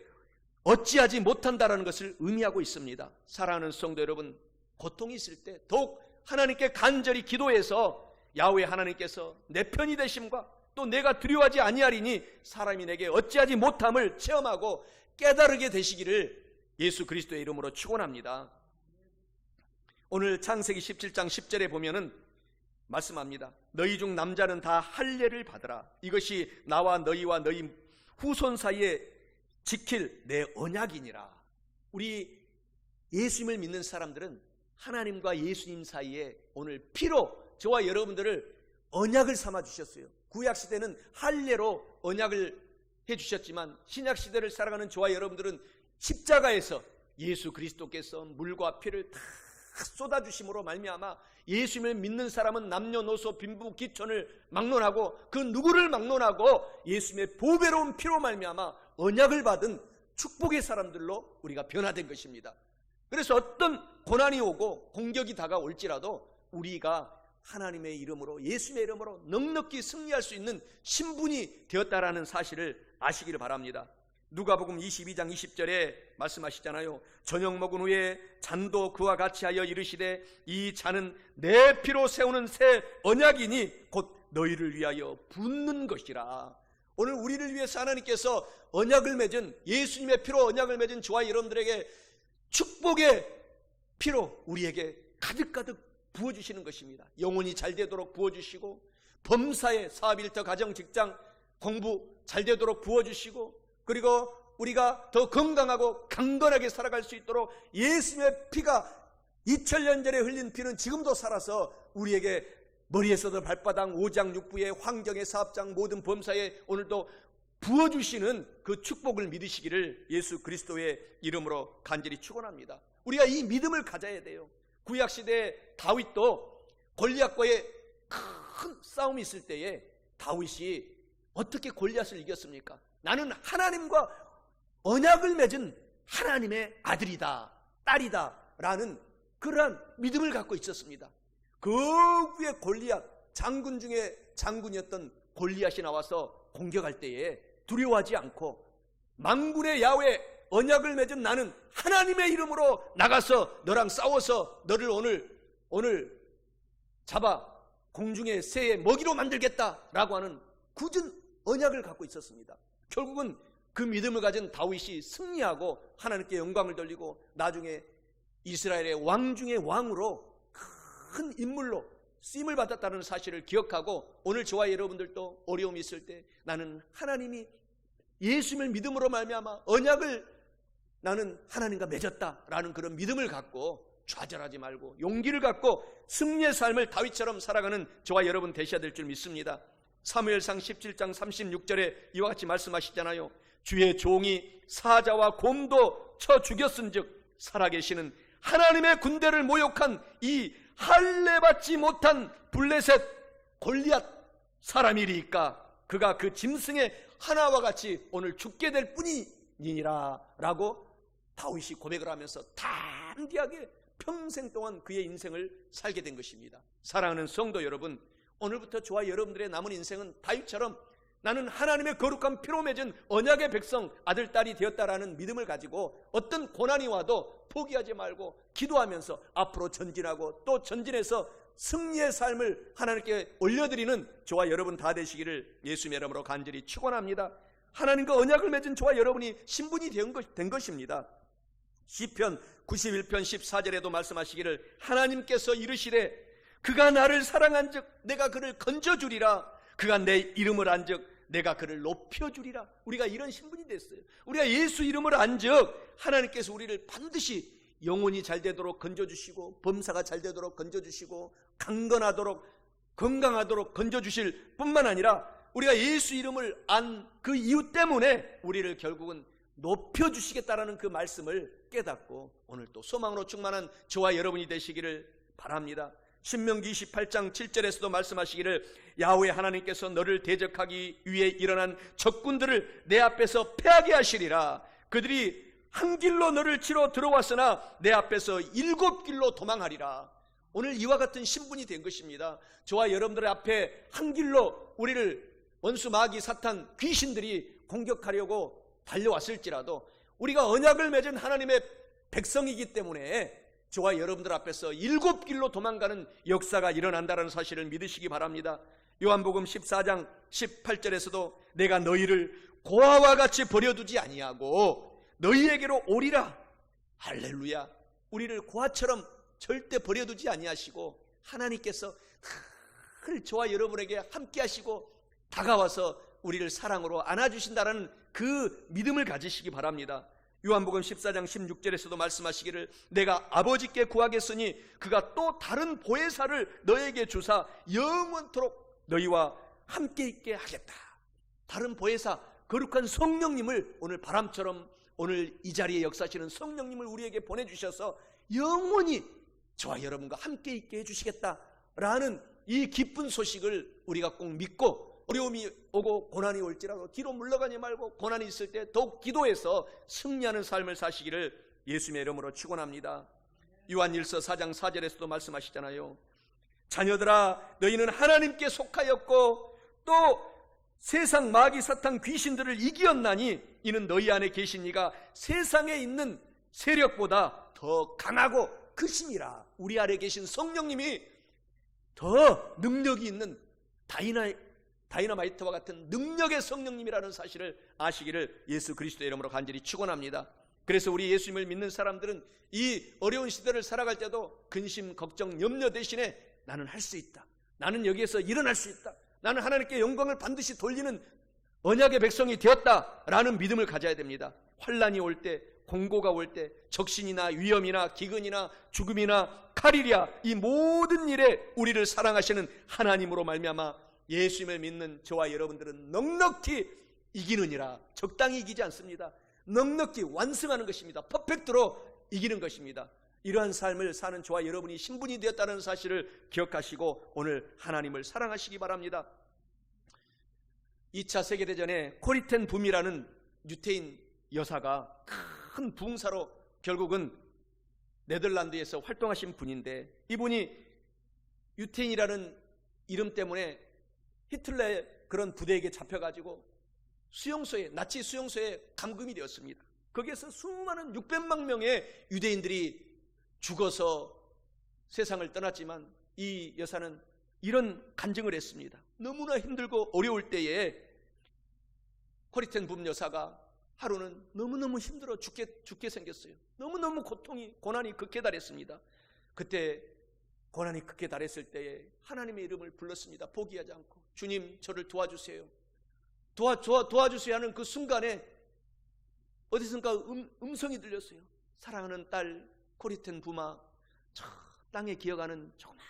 어찌하지 못한다라는 것을 의미하고 있습니다. 사랑하는 성도 여러분, 고통이 있을 때 더욱 하나님께 간절히 기도해서 야훼 하나님께서 내 편이 되심과 또 내가 두려워하지 아니하리니 사람이 내게 어찌하지 못함을 체험하고 깨달게 되시기를 예수 그리스도의 이름으로 축원합니다. 오늘 창세기 17장 10절에 보면은 말씀합니다. 너희 중 남자는 다 할례를 받으라. 이것이 나와 너희와 너희 후손 사이에 지킬 내 언약이니라. 우리 예수님을 믿는 사람들은 하나님과 예수님 사이에 오늘 피로 저와 여러분들을 언약을 삼아 주셨어요. 구약시대는 할례로 언약을 해주셨지만 신약시대를 살아가는 저와 여러분들은 십자가에서 예수 그리스도께서 물과 피를 다 쏟아주심으로 말미암아 예수님을 믿는 사람은 남녀노소 빈부 귀천을 막론하고 그 누구를 막론하고 예수님의 보배로운 피로 말미암아 언약을 받은 축복의 사람들로 우리가 변화된 것입니다. 그래서 어떤 고난이 오고 공격이 다가올지라도 우리가 하나님의 이름으로 예수님의 이름으로 넉넉히 승리할 수 있는 신분이 되었다라는 사실을 아시기를 바랍니다. 누가복음 22장 20절에 말씀하시잖아요. 저녁 먹은 후에 잔도 그와 같이 하여 이르시되 이 잔은 내 피로 세우는 새 언약이니 곧 너희를 위하여 붓는 것이라. 오늘 우리를 위해서 하나님께서 언약을 맺은 예수님의 피로 언약을 맺은 저와 여러분들에게 축복의 피로 우리에게 가득가득 부어주시는 것입니다. 영혼이 잘 되도록 부어주시고 범사에 사업, 일터, 가정, 직장, 공부 잘 되도록 부어주시고 그리고 우리가 더 건강하고 강건하게 살아갈 수 있도록 예수님의 피가 2000년 전에 흘린 피는 지금도 살아서 우리에게 머리에서도 발바닥, 오장, 육부의 환경의 사업장 모든 범사에 오늘도 부어주시는 그 축복을 믿으시기를 예수 그리스도의 이름으로 간절히 축원합니다. 우리가 이 믿음을 가져야 돼요. 구약시대에 다윗도 골리앗과의 큰 싸움이 있을 때에 다윗이 어떻게 골리앗을 이겼습니까? 나는 하나님과 언약을 맺은 하나님의 아들이다, 딸이다 라는 그러한 믿음을 갖고 있었습니다. 그 위에 골리앗, 장군 중에 장군이었던 골리앗이 나와서 공격할 때에 두려워하지 않고 만군의 야훼 언약을 맺은 나는 하나님의 이름으로 나가서 너랑 싸워서 너를 오늘 잡아 공중의 새의 먹이로 만들겠다라고 하는 굳은 언약을 갖고 있었습니다. 결국은 그 믿음을 가진 다윗이 승리하고 하나님께 영광을 돌리고 나중에 이스라엘의 왕 중의 왕으로 큰 인물로 쓰임을 받았다는 사실을 기억하고 오늘 저와 여러분들도 어려움이 있을 때 나는 하나님이 예수님을 믿음으로 말미암아 언약을 나는 하나님과 맺었다라는 그런 믿음을 갖고 좌절하지 말고 용기를 갖고 승리의 삶을 다윗처럼 살아가는 저와 여러분 되셔야 될 줄 믿습니다. 사무엘상 17장 36절에 이와 같이 말씀하시잖아요. 주의 종이 사자와 곰도 쳐 죽였은즉 살아계시는 하나님의 군대를 모욕한 이 할례받지 못한 블레셋 골리앗 사람이리까 그가 그 짐승의 하나와 같이 오늘 죽게 될 뿐이니라 라고 다윗이 고백을 하면서 담대하게 평생 동안 그의 인생을 살게 된 것입니다. 사랑하는 성도 여러분, 오늘부터 저와 여러분들의 남은 인생은 다윗처럼 나는 하나님의 거룩한 피로 맺은 언약의 백성 아들, 딸이 되었다라는 믿음을 가지고 어떤 고난이 와도 포기하지 말고 기도하면서 앞으로 전진하고 또 전진해서 승리의 삶을 하나님께 올려드리는 저와 여러분 다 되시기를 예수님의 이름으로 간절히 축원합니다. 하나님과 언약을 맺은 저와 여러분이 신분이 된 것입니다. 시편 91편 14절에도 말씀하시기를 하나님께서 이르시되 그가 나를 사랑한즉 내가 그를 건져주리라 그가 내 이름을 안즉 내가 그를 높여주리라. 우리가 이런 신분이 됐어요. 우리가 예수 이름을 안즉 하나님께서 우리를 반드시 영혼이 잘 되도록 건져주시고 범사가 잘 되도록 건져주시고 강건하도록 건강하도록 건져주실 뿐만 아니라 우리가 예수 이름을 안 그 이유 때문에 우리를 결국은 높여주시겠다라는 그 말씀을 깨닫고 오늘 또 소망으로 충만한 저와 여러분이 되시기를 바랍니다. 신명기 28장 7절에서도 말씀하시기를 야훼 하나님께서 너를 대적하기 위해 일어난 적군들을 내 앞에서 패하게 하시리라. 그들이 한 길로 너를 치러 들어왔으나 내 앞에서 7길로 도망하리라. 오늘 이와 같은 신분이 된 것입니다. 저와 여러분들의 앞에 한 길로 우리를 원수 마귀 사탄 귀신들이 공격하려고 달려왔을지라도 우리가 언약을 맺은 하나님의 백성이기 때문에 저와 여러분들 앞에서 7길로 도망가는 역사가 일어난다는 사실을 믿으시기 바랍니다. 요한복음 14장 18절에서도 내가 너희를 고아와 같이 버려두지 아니하고 너희에게로 오리라. 할렐루야. 우리를 고아처럼 절대 버려두지 아니하시고 하나님께서 늘 저와 여러분에게 함께 하시고 다가와서 우리를 사랑으로 안아주신다는 그 믿음을 가지시기 바랍니다. 요한복음 14장 16절에서도 말씀하시기를 내가 아버지께 구하겠으니 그가 또 다른 보혜사를 너에게 주사 영원토록 너희와 함께 있게 하겠다. 다른 보혜사, 거룩한 성령님을 오늘 바람처럼 오늘 이 자리에 역사하시는 성령님을 우리에게 보내주셔서 영원히 저와 여러분과 함께 있게 해주시겠다라는 이 기쁜 소식을 우리가 꼭 믿고 어려움이 오고 고난이 올지라도 뒤로 물러가지 말고 고난이 있을 때 더욱 기도해서 승리하는 삶을 사시기를 예수님의 이름으로 축원합니다. 요한일서 4장 4절에서도 말씀하시잖아요. 자녀들아 너희는 하나님께 속하였고 또 세상 마귀 사탄 귀신들을 이기었나니 이는 너희 안에 계신 이가 세상에 있는 세력보다 더 강하고 크심이라. 우리 안에 계신 성령님이 더 능력이 있는 다이너마이트와 같은 능력의 성령님이라는 사실을 아시기를 예수 그리스도의 이름으로 간절히 축원합니다. 그래서 우리 예수님을 믿는 사람들은 이 어려운 시대를 살아갈 때도 근심, 걱정, 염려 대신에 나는 할 수 있다. 나는 여기에서 일어날 수 있다. 나는 하나님께 영광을 반드시 돌리는 언약의 백성이 되었다라는 믿음을 가져야 됩니다. 환난이 올 때, 공고가 올 때, 적신이나 위험이나 기근이나 죽음이나 칼이랴 이 모든 일에 우리를 사랑하시는 하나님으로 말미암아 예수님을 믿는 저와 여러분들은 넉넉히 이기느니라. 적당히 이기지 않습니다. 넉넉히 완성하는 것입니다. 퍼펙트로 이기는 것입니다. 이러한 삶을 사는 저와 여러분이 신분이 되었다는 사실을 기억하시고 오늘 하나님을 사랑하시기 바랍니다. 2차 세계대전에 코리텐 붐이라는 유태인 여사가 큰 부흥사로 결국은 네덜란드에서 활동하신 분인데 이분이 유태인이라는 이름 때문에 히틀러의 그런 부대에게 잡혀가지고 수용소에, 나치 수용소에 감금이 되었습니다. 거기에서 수많은 600만 명의 유대인들이 죽어서 세상을 떠났지만 이 여사는 이런 간증을 했습니다. 너무나 힘들고 어려울 때에 코리텐 붐 여사가 하루는 너무너무 힘들어 죽게 생겼어요. 너무너무 고난이 극에 달했습니다. 그때 고난이 극에 달했을 때에 하나님의 이름을 불렀습니다. 포기하지 않고 주님 저를 도와주세요. 도와주세요 하는 그 순간에 어디선가 음성이 들렸어요. 사랑하는 딸 코리텐 붐아, 저 땅에 기어가는 조그만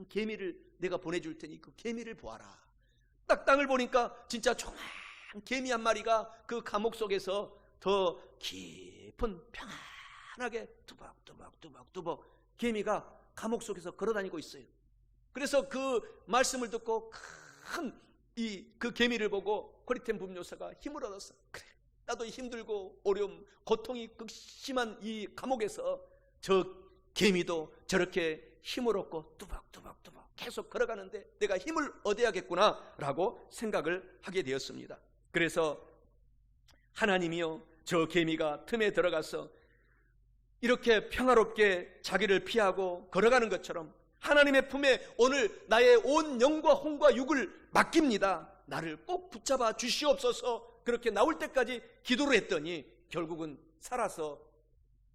개미를 내가 보내줄 테니 그 개미를 보아라. 딱 땅을 보니까 진짜 조그만 개미 한 마리가 그 감옥 속에서 더 깊은 평안하게 두벅두벅 개미가 감옥 속에서 걸어다니고 있어요. 그래서 그 말씀을 듣고 그 개미를 보고 코리텐 붐 여사가 힘을 얻었어. 그래, 나도 힘들고 어려움, 고통이 극심한 이 감옥에서 저 개미도 저렇게 힘을 얻고 뚜벅뚜벅 계속 걸어가는데 내가 힘을 얻어야겠구나 라고 생각을 하게 되었습니다. 그래서 하나님이요 저 개미가 틈에 들어가서 이렇게 평화롭게 자기를 피하고 걸어가는 것처럼 하나님의 품에 오늘 나의 온 영과 혼과 육을 맡깁니다. 나를 꼭 붙잡아 주시옵소서. 그렇게 나올 때까지 기도를 했더니 결국은 살아서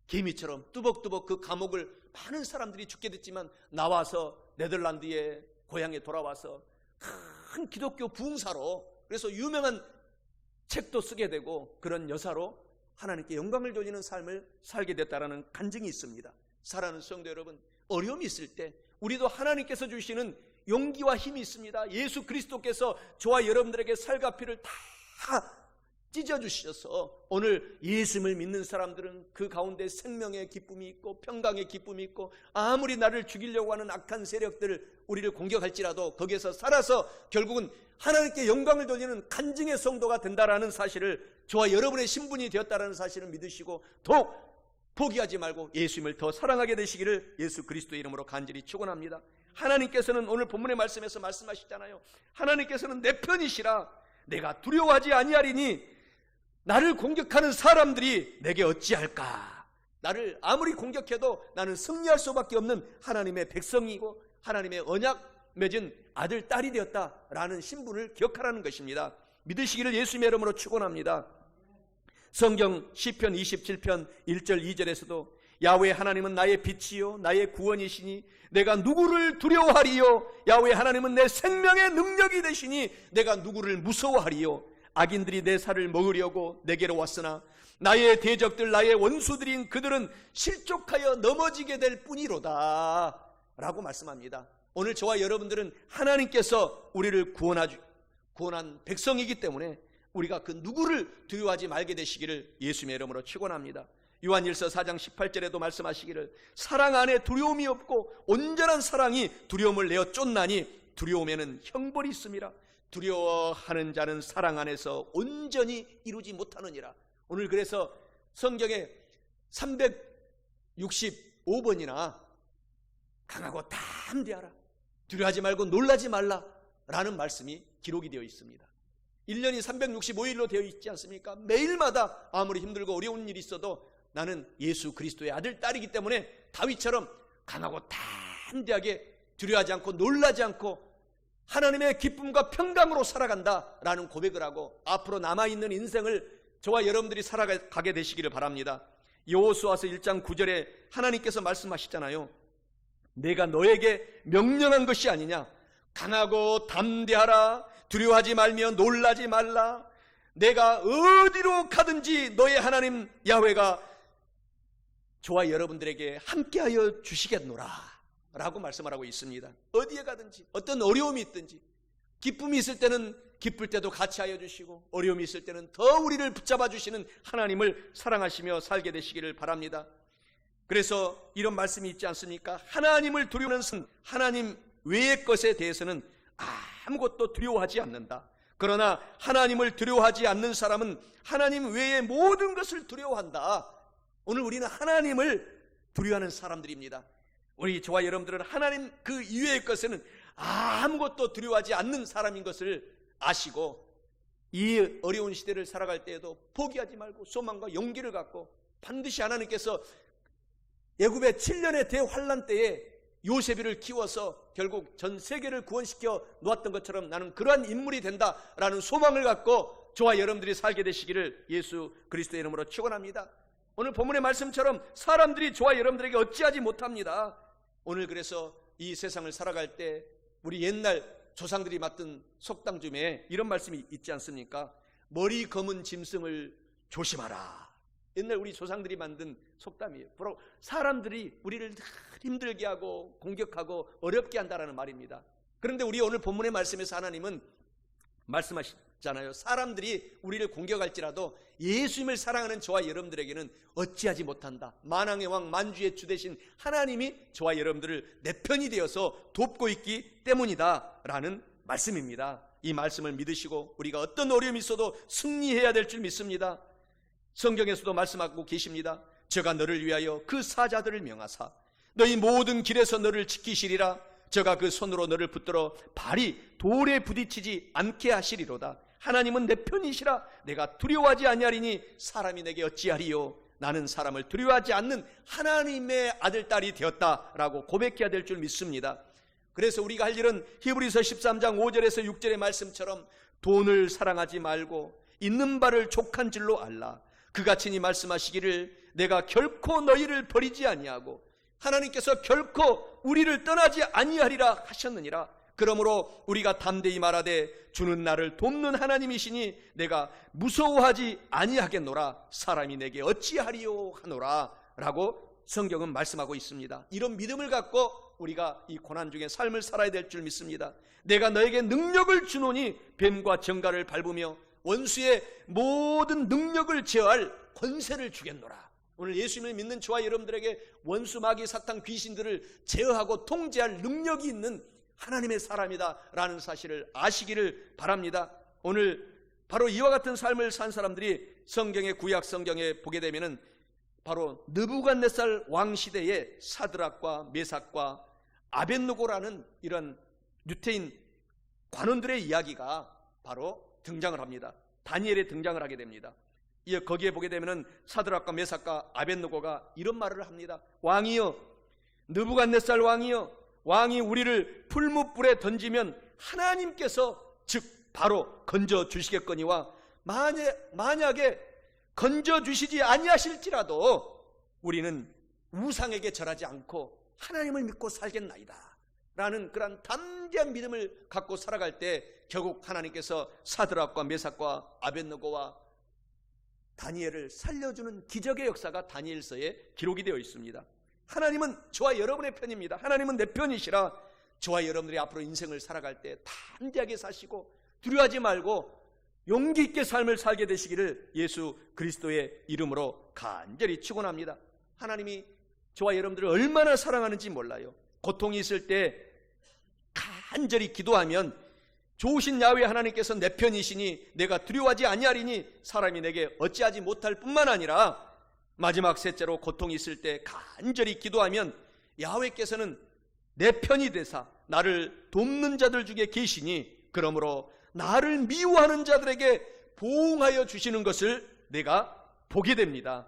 개미처럼 뚜벅뚜벅 그 감옥을 많은 사람들이 죽게 됐지만 나와서 네덜란드의 고향에 돌아와서 큰 기독교 부흥사로 그래서 유명한 책도 쓰게 되고 그런 여사로 하나님께 영광을 돌리는 삶을 살게 됐다라는 간증이 있습니다. 사랑하는 성도 여러분, 어려움이 있을 때 우리도 하나님께서 주시는 용기와 힘이 있습니다. 예수 그리스도께서 저와 여러분들에게 살과 피를 다 찢어주셔서 오늘 예수님을 믿는 사람들은 그 가운데 생명의 기쁨이 있고 평강의 기쁨이 있고, 아무리 나를 죽이려고 하는 악한 세력들 우리를 공격할지라도 거기에서 살아서 결국은 하나님께 영광을 돌리는 간증의 성도가 된다라는 사실을, 저와 여러분의 신분이 되었다라는 사실을 믿으시고 더욱 포기하지 말고 예수님을 더 사랑하게 되시기를 예수 그리스도의 이름으로 간절히 축원합니다. 하나님께서는 오늘 본문의 말씀에서 말씀하시잖아요. 하나님께서는 내 편이시라. 내가 두려워하지 아니하리니 나를 공격하는 사람들이 내게 어찌할까. 나를 아무리 공격해도 나는 승리할 수밖에 없는 하나님의 백성이고 하나님의 언약 맺은 아들, 딸이 되었다라는 신분을 기억하라는 것입니다. 믿으시기를 예수님의 이름으로 축원합니다. 성경 시편 27편 1절 2절에서도 야훼 하나님은 나의 빛이요 나의 구원이시니 내가 누구를 두려워하리요. 야훼 하나님은 내 생명의 능력이 되시니 내가 누구를 무서워하리요. 악인들이 내 살을 먹으려고 내게로 왔으나 나의 대적들 나의 원수들인 그들은 실족하여 넘어지게 될 뿐이로다 라고 말씀합니다. 오늘 저와 여러분들은 하나님께서 우리를 구원한 백성이기 때문에 우리가 그 누구를 두려워하지 말게 되시기를 예수님의 이름으로 축원합니다. 요한일서 4장 18절에도 말씀하시기를 사랑 안에 두려움이 없고 온전한 사랑이 두려움을 내어 쫓나니 두려움에는 형벌이 있음이라. 두려워하는 자는 사랑 안에서 온전히 이루지 못하느니라. 오늘 그래서 성경에 365번이나 강하고 담대하라, 두려워하지 말고 놀라지 말라 라는 말씀이 기록이 되어 있습니다. 1년이 365일로 되어 있지 않습니까? 매일마다 아무리 힘들고 어려운 일이 있어도 나는 예수 그리스도의 아들, 딸이기 때문에 다윗처럼 강하고 담대하게 두려워하지 않고 놀라지 않고 하나님의 기쁨과 평강으로 살아간다라는 고백을 하고 앞으로 남아있는 인생을 저와 여러분들이 살아가게 되시기를 바랍니다. 여호수아서 1장 9절에 하나님께서 말씀하시잖아요. 내가 너에게 명령한 것이 아니냐. 강하고 담대하라. 두려워하지 말며 놀라지 말라. 내가 어디로 가든지 너의 하나님 야훼가 저와 여러분들에게 함께하여 주시겠노라 라고 말씀을 하고 있습니다. 어디에 가든지 어떤 어려움이 있든지, 기쁨이 있을 때는 기쁠 때도 같이 하여 주시고 어려움이 있을 때는 더 우리를 붙잡아 주시는 하나님을 사랑하시며 살게 되시기를 바랍니다. 그래서 이런 말씀이 있지 않습니까? 하나님을 두려워하는 사람은 하나님 외의 것에 대해서는 아무것도 두려워하지 않는다. 그러나 하나님을 두려워하지 않는 사람은 하나님 외의 모든 것을 두려워한다. 오늘 우리는 하나님을 두려워하는 사람들입니다. 우리 저와 여러분들은 하나님 그 이외의 것에는 아무것도 두려워하지 않는 사람인 것을 아시고 이 어려운 시대를 살아갈 때에도 포기하지 말고 소망과 용기를 갖고 반드시 하나님께서 애굽의 7년의 대환란 때에 요셉이를 키워서 결국 전 세계를 구원시켜 놓았던 것처럼 나는 그러한 인물이 된다라는 소망을 갖고 저와 여러분들이 살게 되시기를 예수 그리스도의 이름으로 축원합니다. 오늘 본문의 말씀처럼 사람들이 저와 여러분들에게 어찌하지 못합니다. 오늘 그래서 이 세상을 살아갈 때 우리 옛날 조상들이 맡은 속담 중에 이런 말씀이 있지 않습니까? 머리 검은 짐승을 조심하라. 옛날 우리 조상들이 만든 속담이에요. 바로 사람들이 우리를 힘들게 하고 공격하고 어렵게 한다는 말입니다. 그런데 우리 오늘 본문의 말씀에서 하나님은 말씀하시잖아요. 사람들이 우리를 공격할지라도 예수님을 사랑하는 저와 여러분들에게는 어찌하지 못한다. 만왕의 왕 만주의 주 되신 하나님이 저와 여러분들을 내 편이 되어서 돕고 있기 때문이다 라는 말씀입니다. 이 말씀을 믿으시고 우리가 어떤 어려움이 있어도 승리해야 될 줄 믿습니다. 성경에서도 말씀하고 계십니다. 저가 너를 위하여 그 사자들을 명하사 너희 모든 길에서 너를 지키시리라. 저가 그 손으로 너를 붙들어 발이 돌에 부딪히지 않게 하시리로다. 하나님은 내 편이시라. 내가 두려워하지 아니하리니 사람이 내게 어찌하리요. 나는 사람을 두려워하지 않는 하나님의 아들, 딸이 되었다라고 고백해야 될 줄 믿습니다. 그래서 우리가 할 일은 히브리서 13장 5절에서 6절의 말씀처럼 돈을 사랑하지 말고 있는 바를 족한 줄로 알라. 그같이 말씀하시기를 내가 결코 너희를 버리지 아니하고 하나님께서 결코 우리를 떠나지 아니하리라 하셨느니라. 그러므로 우리가 담대히 말하되 주는 나를 돕는 하나님이시니 내가 무서워하지 아니하겠노라. 사람이 내게 어찌하리요 하노라 라고 성경은 말씀하고 있습니다. 이런 믿음을 갖고 우리가 이 고난 중에 삶을 살아야 될 줄 믿습니다. 내가 너에게 능력을 주노니 뱀과 정갈을 밟으며 원수의 모든 능력을 제어할 권세를 주겠노라. 오늘 예수님을 믿는 저와 여러분들에게 원수, 마귀, 사탄, 귀신들을 제어하고 통제할 능력이 있는 하나님의 사람이다 라는 사실을 아시기를 바랍니다. 오늘 바로 이와 같은 삶을 산 사람들이 성경의 구약 성경에 보게 되면은 바로 느부갓네살 왕 시대의 사드락과 메삭과 아벳느고라는 이런 유태인 관원들의 이야기가 바로 등장을 합니다. 다니엘에 등장을 하게 됩니다. 거기에 보게 되면은 사드락과 메삭과 아벳느고가 이런 말을 합니다. 왕이여, 느부갓네살 왕이여, 왕이 우리를 풀무불에 던지면 하나님께서 즉 바로 건져 주시겠거니와 만약에 건져 주시지 아니하실지라도 우리는 우상에게 절하지 않고 하나님을 믿고 살겠나이다 라는 그런 담대한 믿음을 갖고 살아갈 때 결국 하나님께서 사드락과 메삭과 아벳느고와 다니엘을 살려주는 기적의 역사가 다니엘서에 기록이 되어 있습니다. 하나님은 저와 여러분의 편입니다. 하나님은 내 편이시라 저와 여러분들이 앞으로 인생을 살아갈 때 담대하게 사시고 두려워하지 말고 용기 있게 삶을 살게 되시기를 예수 그리스도의 이름으로 간절히 축원합니다. 하나님이 저와 여러분들을 얼마나 사랑하는지 몰라요. 고통이 있을 때 간절히 기도하면 좋으신 야훼 하나님께서 내 편이시니 내가 두려워하지 아니하리니 사람이 내게 어찌하지 못할 뿐만 아니라 마지막 셋째로 고통이 있을 때 간절히 기도하면 야훼께서는 내 편이 되사 나를 돕는 자들 중에 계시니 그러므로 나를 미워하는 자들에게 보응하여 주시는 것을 내가 보게 됩니다.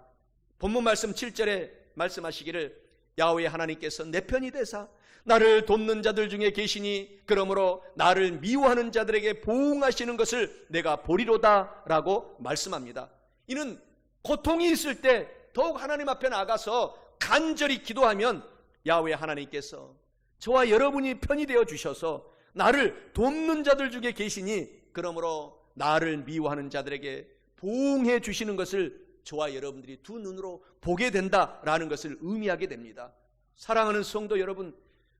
본문 말씀 7절에 말씀하시기를 야훼 하나님께서 내 편이 되사 나를 돕는 자들 중에 계시니 그러므로 나를 미워하는 자들에게 보응하시는 것을 내가 보리로다 라고 말씀합니다. 이는 고통이 있을 때 더욱 하나님 앞에 나가서 간절히 기도하면 야훼 하나님께서 저와 여러분이 편이 되어 주셔서 나를 돕는 자들 중에 계시니 그러므로 나를 미워하는 자들에게 보응해 주시는 것을 저와 여러분들이 두 눈으로 보게 된다라는 것을 의미하게 됩니다. 사랑하는 성도 여러분,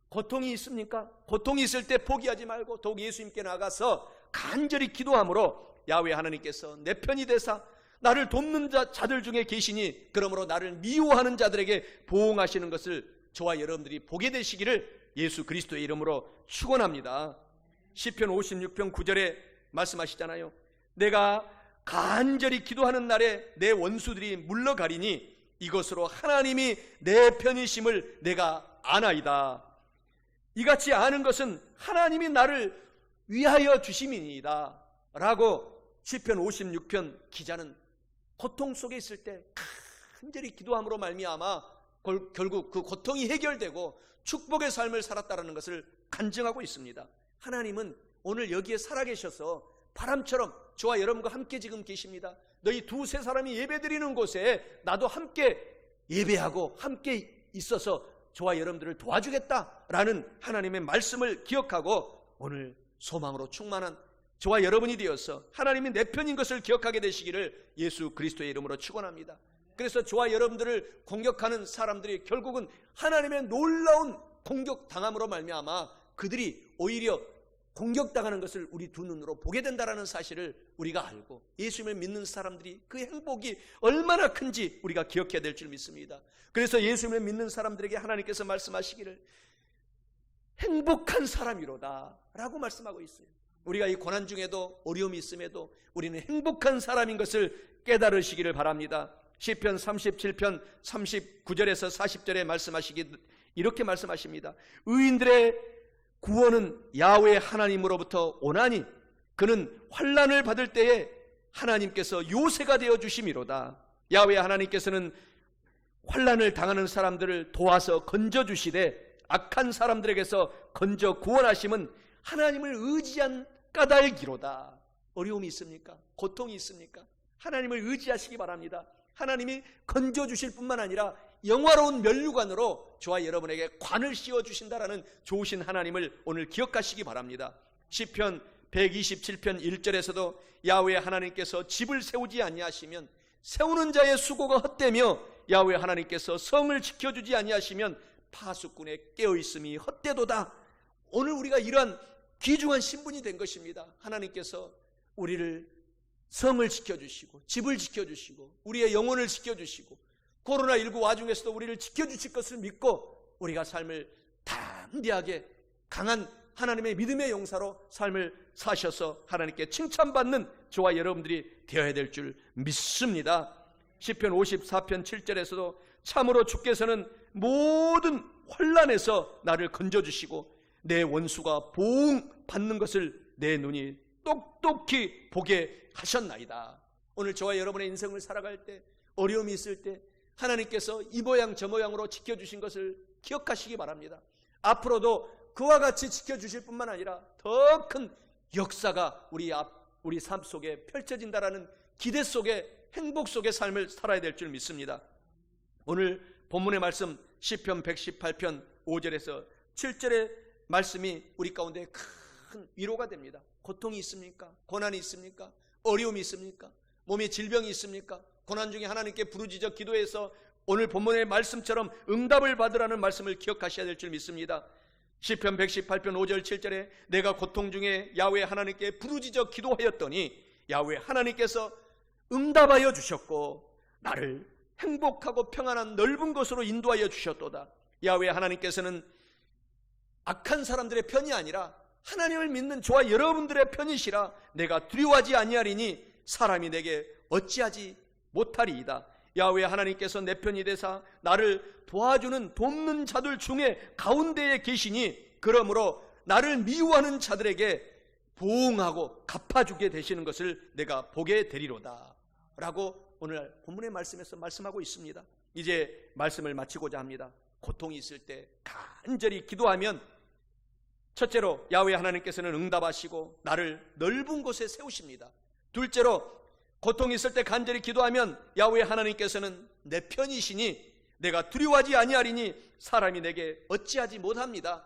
고통이 있습니까? 고통이 있을 때 포기하지 말고 더욱 예수님께 나가서 간절히 기도함으로 야훼 하나님께서 내 편이 되사 나를 돕는 자들 중에 계시니 그러므로 나를 미워하는 자들에게 보응하시는 것을 저와 여러분들이 보게 되시기를 예수 그리스도의 이름으로 축원합니다. 시편 56편 9절에 말씀하시잖아요. 내가 간절히 기도하는 날에 내 원수들이 물러가리니 이것으로 하나님이 내 편이심을 내가 아나이다. 이같이 아는 것은 하나님이 나를 위하여 주심이니이다 라고 시편 56편 기자는 고통 속에 있을 때 간절히 기도함으로 말미암아 결국 그 고통이 해결되고 축복의 삶을 살았다는 것을 간증하고 있습니다. 하나님은 오늘 여기에 살아계셔서 바람처럼 저와 여러분과 함께 지금 계십니다. 너희 두세 사람이 예배드리는 곳에 나도 함께 예배하고 함께 있어서 저와 여러분들을 도와주겠다라는 하나님의 말씀을 기억하고 오늘 소망으로 충만한 저와 여러분이 되어서 하나님이 내 편인 것을 기억하게 되시기를 예수 그리스도의 이름으로 축원합니다. 그래서 저와 여러분들을 공격하는 사람들이 결국은 하나님의 놀라운 공격당함으로 말미암아 그들이 오히려 공격당하는 것을 우리 두 눈으로 보게 된다는 사실을 우리가 알고 예수님을 믿는 사람들이 그 행복이 얼마나 큰지 우리가 기억해야 될 줄 믿습니다. 그래서 예수님을 믿는 사람들에게 하나님께서 말씀하시기를 행복한 사람이로다 라고 말씀하고 있어요. 우리가 이 고난 중에도 어려움이 있음에도 우리는 행복한 사람인 것을 깨달으시기를 바랍니다. 시편 37편 39절에서 40절에 말씀하시기 이렇게 말씀하십니다. 의인들의 구원은 야훼 하나님으로부터 오나니 그는 환난을 받을 때에 하나님께서 요새가 되어 주심이로다. 야훼 하나님께서는 환난을 당하는 사람들을 도와서 건져 주시되 악한 사람들에게서 건져 구원하심은 하나님을 의지한 까닭이로다. 어려움이 있습니까? 고통이 있습니까? 하나님을 의지하시기 바랍니다. 하나님이 건져 주실 뿐만 아니라 영화로운 면류관으로 저와 여러분에게 관을 씌워 주신다라는 좋으신 하나님을 오늘 기억하시기 바랍니다. 시편 127편 1절에서도 야훼 하나님께서 집을 세우지 아니하시면 세우는 자의 수고가 헛되며 야훼 하나님께서 성을 지켜주지 아니하시면 파수꾼의 깨어있음이 헛되도다. 오늘 우리가 이러한 귀중한 신분이 된 것입니다. 하나님께서 우리를 성을 지켜주시고 집을 지켜주시고 우리의 영혼을 지켜주시고 코로나19 와중에서도 우리를 지켜주실 것을 믿고 우리가 삶을 담대하게 강한 하나님의 믿음의 용사로 삶을 사셔서 하나님께 칭찬받는 저와 여러분들이 되어야 될 줄 믿습니다. 시편 54편 7절에서도 참으로 주께서는 모든 환난에서 나를 건져주시고 내 원수가 보응받는 것을 내 눈이 똑똑히 보게 하셨나이다. 오늘 저와 여러분의 인생을 살아갈 때 어려움이 있을 때 하나님께서 이 모양 저 모양으로 지켜주신 것을 기억하시기 바랍니다. 앞으로도 그와 같이 지켜주실 뿐만 아니라 더 큰 역사가 우리 삶 속에 펼쳐진다라는 기대 속에 행복 속의 삶을 살아야 될 줄 믿습니다. 오늘 본문의 말씀 시편 118편 5절에서 7절의 말씀이 우리 가운데 큰 위로가 됩니다. 고통이 있습니까? 고난이 있습니까? 어려움이 있습니까? 몸에 질병이 있습니까? 고난 중에 하나님께 부르짖어 기도해서 오늘 본문의 말씀처럼 응답을 받으라는 말씀을 기억하셔야 될 줄 믿습니다. 시편 118편 5절 7절에 내가 고통 중에 야훼 하나님께 부르짖어 기도하였더니 야훼 하나님께서 응답하여 주셨고 나를 행복하고 평안한 넓은 곳으로 인도하여 주셨도다. 야훼 하나님께서는 악한 사람들의 편이 아니라 하나님을 믿는 저와 여러분들의 편이시라 내가 두려워하지 아니하리니 사람이 내게 어찌하지 못하리이다. 야훼 하나님께서 내 편이 되사 나를 도와주는 돕는 자들 중에 가운데에 계시니 그러므로 나를 미워하는 자들에게 보응하고 갚아주게 되시는 것을 내가 보게 되리로다 라고 오늘 본문의 말씀에서 말씀하고 있습니다. 이제 말씀을 마치고자 합니다. 고통이 있을 때 간절히 기도하면 첫째로 야훼 하나님께서는 응답하시고 나를 넓은 곳에 세우십니다. 둘째로 고통이 있을 때 간절히 기도하면 야훼 하나님께서는 내 편이시니 내가 두려워하지 아니하리니 사람이 내게 어찌하지 못합니다.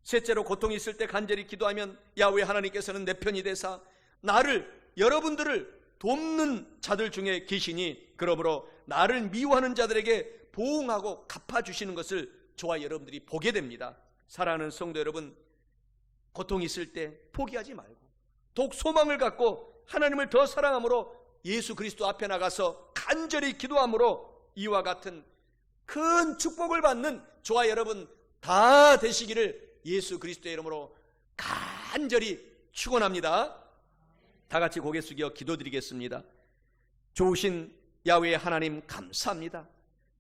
셋째로 고통이 있을 때 간절히 기도하면 야훼 하나님께서는 내 편이 되사 나를 여러분들을 돕는 자들 중에 계시니 그러므로 나를 미워하는 자들에게 보응하고 갚아주시는 것을 저와 여러분들이 보게 됩니다. 사랑하는 성도 여러분, 고통이 있을 때 포기하지 말고 독 소망을 갖고 하나님을 더 사랑함으로 예수 그리스도 앞에 나가서 간절히 기도함으로 이와 같은 큰 축복을 받는 저와 여러분 다 되시기를 예수 그리스도의 이름으로 간절히 축원합니다. 다 같이 고개 숙여 기도드리겠습니다. 좋으신 야훼 하나님 감사합니다.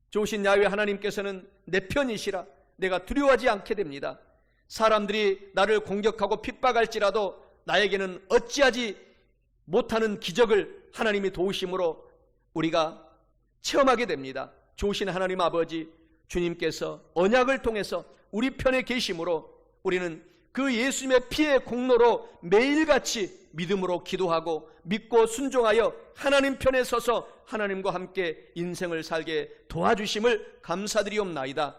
좋으신 야훼 하나님께서는 내 편이시라 내가 두려워하지 않게 됩니다. 사람들이 나를 공격하고 핍박할지라도 나에게는 어찌하지 못하는 기적을 하나님이 도우심으로 우리가 체험하게 됩니다. 좋으신 하나님 아버지, 주님께서 언약을 통해서 우리 편에 계심으로 우리는 그 예수님의 피의 공로로 매일같이 믿음으로 기도하고 믿고 순종하여 하나님 편에 서서 하나님과 함께 인생을 살게 도와주심을 감사드리옵나이다.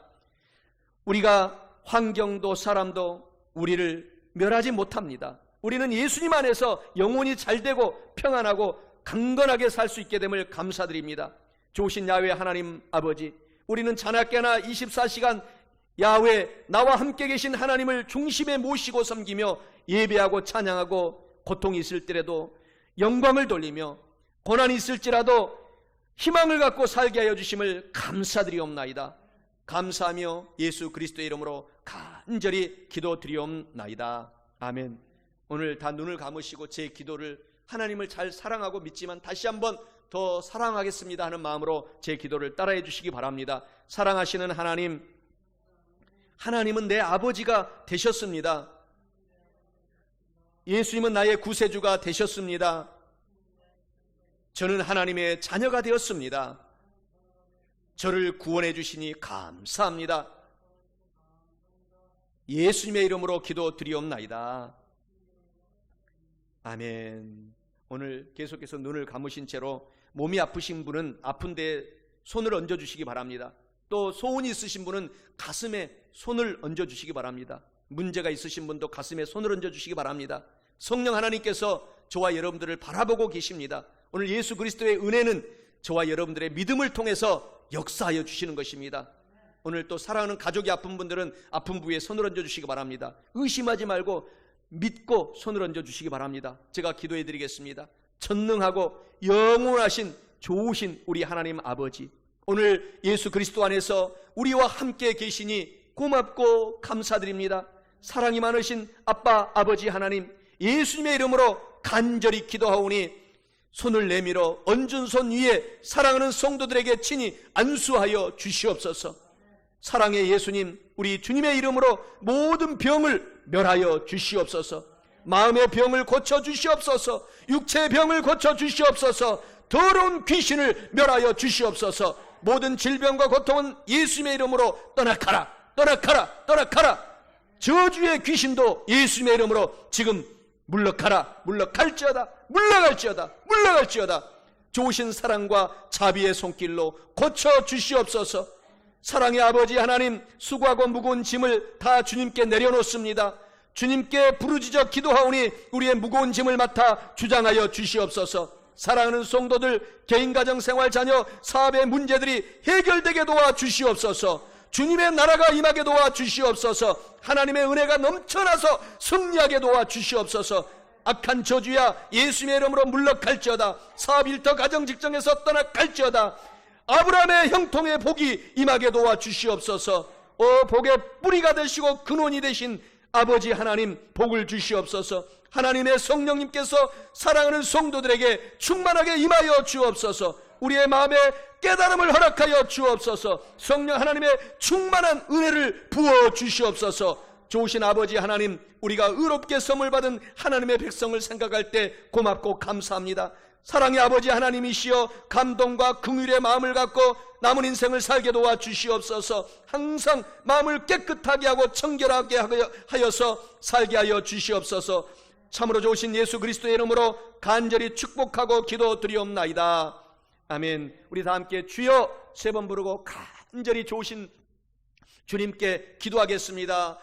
우리가 환경도 사람도 우리를 멸하지 못합니다. 우리는 예수님 안에서 영혼이 잘되고 평안하고 강건하게 살 수 있게 됨을 감사드립니다. 좋으신 야훼 하나님 아버지, 우리는 자나깨나 24시간 야훼 나와 함께 계신 하나님을 중심에 모시고 섬기며 예배하고 찬양하고 고통이 있을 때라도 영광을 돌리며 고난이 있을지라도 희망을 갖고 살게 하여 주심을 감사드리옵나이다. 감사하며 예수 그리스도의 이름으로 간절히 기도드리옵나이다. 아멘. 오늘 다 눈을 감으시고 제 기도를 하나님을 잘 사랑하고 믿지만 다시 한번 더 사랑하겠습니다 하는 마음으로 제 기도를 따라해 주시기 바랍니다. 사랑하시는 하나님, 하나님은 내 아버지가 되셨습니다. 예수님은 나의 구세주가 되셨습니다. 저는 하나님의 자녀가 되었습니다. 저를 구원해 주시니 감사합니다. 예수님의 이름으로 기도드리옵나이다. 아멘. 오늘 계속해서 눈을 감으신 채로 몸이 아프신 분은 아픈 데에 손을 얹어주시기 바랍니다. 또 소원이 있으신 분은 가슴에 손을 얹어주시기 바랍니다. 문제가 있으신 분도 가슴에 손을 얹어주시기 바랍니다. 성령 하나님께서 저와 여러분들을 바라보고 계십니다. 오늘 예수 그리스도의 은혜는 저와 여러분들의 믿음을 통해서 역사하여 주시는 것입니다. 오늘 또 사랑하는 가족이 아픈 분들은 아픈 부위에 손을 얹어 주시기 바랍니다. 의심하지 말고 믿고 손을 얹어 주시기 바랍니다. 제가 기도해 드리겠습니다. 전능하고 영원하신 좋으신 우리 하나님 아버지, 오늘 예수 그리스도 안에서 우리와 함께 계시니 고맙고 감사드립니다. 사랑이 많으신 아빠 아버지 하나님, 예수님의 이름으로 간절히 기도하오니 손을 내밀어 얹은 손 위에 사랑하는 성도들에게 친히 안수하여 주시옵소서. 사랑의 예수님, 우리 주님의 이름으로 모든 병을 멸하여 주시옵소서. 마음의 병을 고쳐 주시옵소서. 육체의 병을 고쳐 주시옵소서. 더러운 귀신을 멸하여 주시옵소서. 모든 질병과 고통은 예수님의 이름으로 떠나가라, 떠나가라, 떠나가라. 저주의 귀신도 예수님의 이름으로 지금 물러가라, 물러갈지어다, 물러갈지어다, 물러갈지어다. 좋으신 사랑과 자비의 손길로 고쳐 주시옵소서. 사랑의 아버지 하나님, 수고하고 무거운 짐을 다 주님께 내려놓습니다. 주님께 부르짖어 기도하오니 우리의 무거운 짐을 맡아 주장하여 주시옵소서. 사랑하는 성도들 개인 가정 생활 자녀 사업의 문제들이 해결되게 도와 주시옵소서. 주님의 나라가 임하게 도와 주시옵소서. 하나님의 은혜가 넘쳐나서 승리하게 도와 주시옵소서. 악한 저주야 예수님의 이름으로 물러갈지어다. 사업 일터 가정 직장에서 떠나갈지어다. 아브라함의 형통의 복이 임하게 도와 주시옵소서. 복의 뿌리가 되시고 근원이 되신 아버지 하나님, 복을 주시옵소서. 하나님의 성령님께서 사랑하는 성도들에게 충만하게 임하여 주옵소서. 우리의 마음에 깨달음을 허락하여 주옵소서. 성령 하나님의 충만한 은혜를 부어 주시옵소서. 좋으신 아버지 하나님, 우리가 의롭게 선물 받은 하나님의 백성을 생각할 때 고맙고 감사합니다. 사랑의 아버지 하나님이시여, 감동과 긍휼의 마음을 갖고 남은 인생을 살게 도와 주시옵소서. 항상 마음을 깨끗하게 하고 청결하게 하여서 살게 하여 주시옵소서. 참으로 좋으신 예수 그리스도의 이름으로 간절히 축복하고 기도드리옵나이다. 아멘. 우리 다 함께 주여 세 번 부르고 간절히 좋으신 주님께 기도하겠습니다.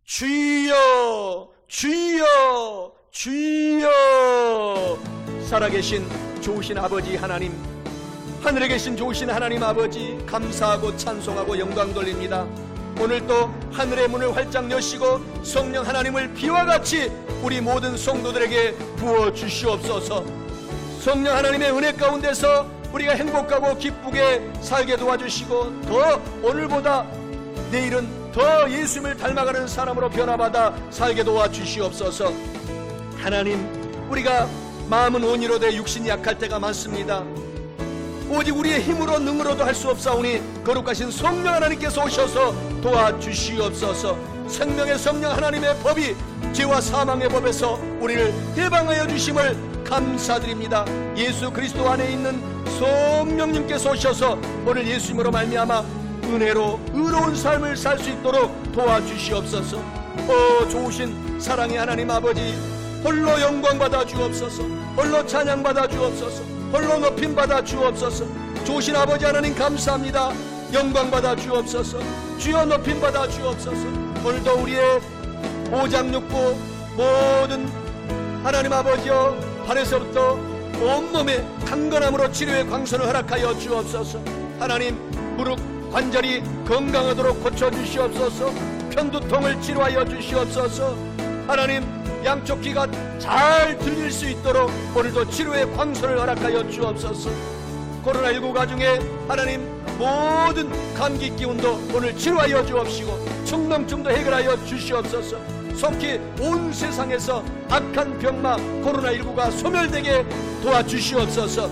주여, 주여, 주여. 살아계신 좋으신 아버지 하나님, 하늘에 계신 좋으신 하나님 아버지, 감사하고 찬송하고 영광 돌립니다. 오늘도 하늘의 문을 활짝 여시고 성령 하나님을 비와 같이 우리 모든 성도들에게 부어 주시옵소서. 성령 하나님의 은혜 가운데서 우리가 행복하고 기쁘게 살게 도와주시고, 더 오늘보다 내일은 더 예수님을 닮아가는 사람으로 변화받아 살게 도와주시옵소서. 하나님, 우리가 마음은 온이로되 육신이 약할 때가 많습니다. 오직 우리의 힘으로 능으로도 할 수 없사오니 거룩하신 성령 하나님께서 오셔서 도와주시옵소서. 생명의 성령 하나님의 법이 죄와 사망의 법에서 우리를 해방하여 주심을 감사드립니다. 예수 그리스도 안에 있는 성령님께서 오셔서 오늘 예수님으로 말미암아 은혜로 의로운 삶을 살 수 있도록 도와주시옵소서. 좋으신 사랑의 하나님 아버지, 홀로 영광 받아 주옵소서. 홀로 찬양 받아 주옵소서. 홀로 높임 받아 주옵소서. 좋으신 아버지 하나님 감사합니다. 영광 받아 주옵소서. 주여 높임 받아 주옵소서. 오늘도 우리의 오장육부 모든 하나님 아버지여, 발에서부터 온몸에 강건함으로 치료의 광선을 허락하여 주옵소서. 하나님, 무릎 관절이 건강하도록 고쳐주시옵소서. 편두통을 치료하여 주시옵소서. 하나님, 양쪽 귀가 잘 들릴 수 있도록 오늘도 치료의 광선을 허락하여 주옵소서. 코로나19 가중에 하나님 모든 감기 기운도 오늘 치료하여 주옵시고 충농증도 해결하여 주시옵소서. 속히 온 세상에서 악한 병마 코로나19가 소멸되게 도와주시옵소서.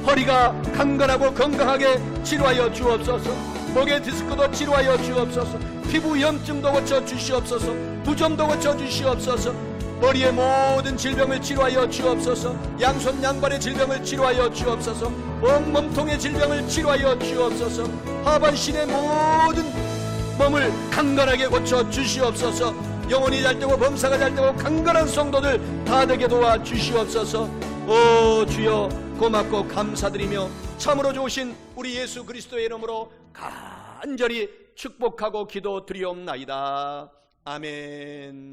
허리가 강건하고 건강하게 치료하여 주옵소서. 목의 디스크도 치료하여 주옵소서. 피부 염증도 고쳐 주시옵소서. 부종도 고쳐 주시옵소서. 머리의 모든 질병을 치료하여 주옵소서. 양손 양발의 질병을 치료하여 주옵소서. 온몸통의 질병을 치료하여 주옵소서. 하반신의 모든 몸을 강건하게 고쳐 주시옵소서. 영혼이 잘되고 범사가 잘되고 강건한 성도들 다 되게 도와 주시옵소서. 오 주여, 고맙고 감사드리며 참으로 좋으신 우리 예수 그리스도의 이름으로 간절히 축복하고 기도드리옵나이다. 아멘.